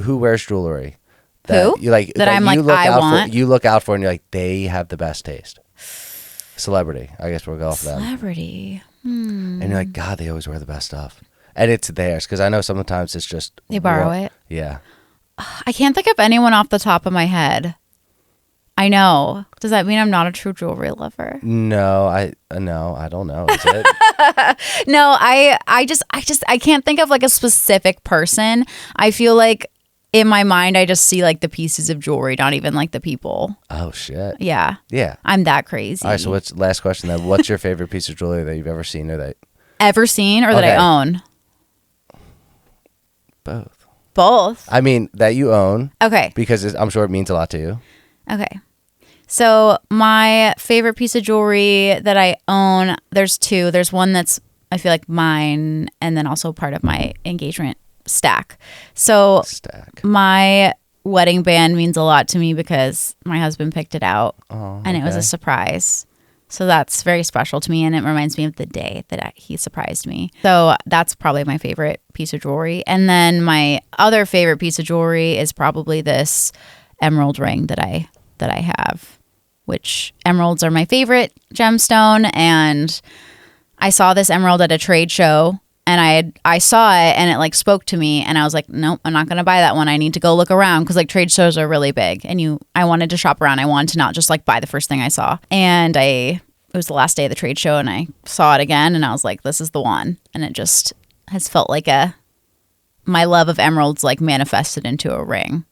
who wears jewelry? Who? You like that I'm like, I want. You look out for, and you're like, they have the best taste. Celebrity. I guess we'll go off them. Celebrity. And you're like, God, they always wear the best stuff. And it's theirs, because I know sometimes it's just they borrow it. Yeah. I can't think of anyone off the top of my head. I know. Does that mean I'm not a true jewelry lover? No, I don't know. Is it? No, I can't think of like a specific person. I feel like in my mind I just see like the pieces of jewelry, not even like the people. Oh shit. Yeah. Yeah. I'm that crazy. All right, so last question then. What's your favorite piece of jewelry that you've ever seen or that that I own? Both. I mean, that you own. Okay. Because I'm sure it means a lot to you. Okay. So my favorite piece of jewelry that I own, there's 2. There's one that's, I feel like, mine, and then also part of my engagement stack. So my wedding band means a lot to me because my husband picked it out, and it was a surprise. So that's very special to me, and it reminds me of the day that he surprised me. So that's probably my favorite piece of jewelry. And then my other favorite piece of jewelry is probably this emerald ring that I have, which emeralds are my favorite gemstone. And I saw this emerald at a trade show and I saw it and it like spoke to me, and I was like, nope, I'm not gonna buy that one. I need to go look around, because like trade shows are really big, and I wanted to shop around. I wanted to not just like buy the first thing I saw. And it was the last day of the trade show, and I saw it again, and I was like, this is the one. And it just has felt like my love of emeralds like manifested into a ring.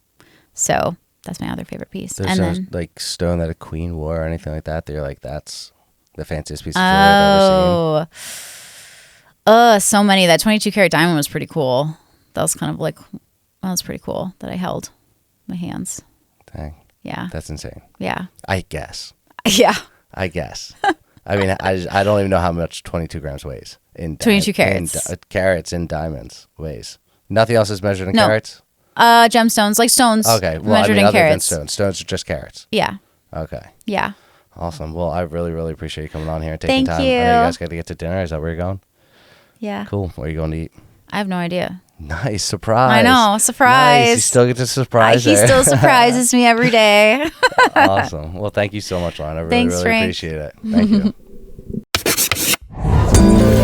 So that's my other favorite piece. There's and no then, like stone that a queen wore or anything like that. They're like, that's the fanciest piece of jewelry I've ever seen. So many. That 22 karat diamond was pretty cool. That was kind of like, that was pretty cool that I held in my hands. Dang. Yeah. That's insane. Yeah. I guess. Yeah. I guess. I mean, I don't even know how much 22 grams weighs. 22 carats. Carats in diamonds weighs. Nothing else is measured in No. carats? Gemstones, like stones. Okay. Well, measured in other carats. than stones. Stones are just carats. Yeah. Okay. Yeah. Awesome. Well, I really, really appreciate you coming on here and taking Thank time. you. I know you guys got to get to dinner. Is that where you're going? Yeah. Cool. Where are you going to eat? I have no idea. Nice. Surprise. I know. Surprise. Nice. You still get to surprise He her. still surprises me every day. Awesome. Well, thank you so much, Lauren. I really, Thanks, really Frank. appreciate it. Thank you.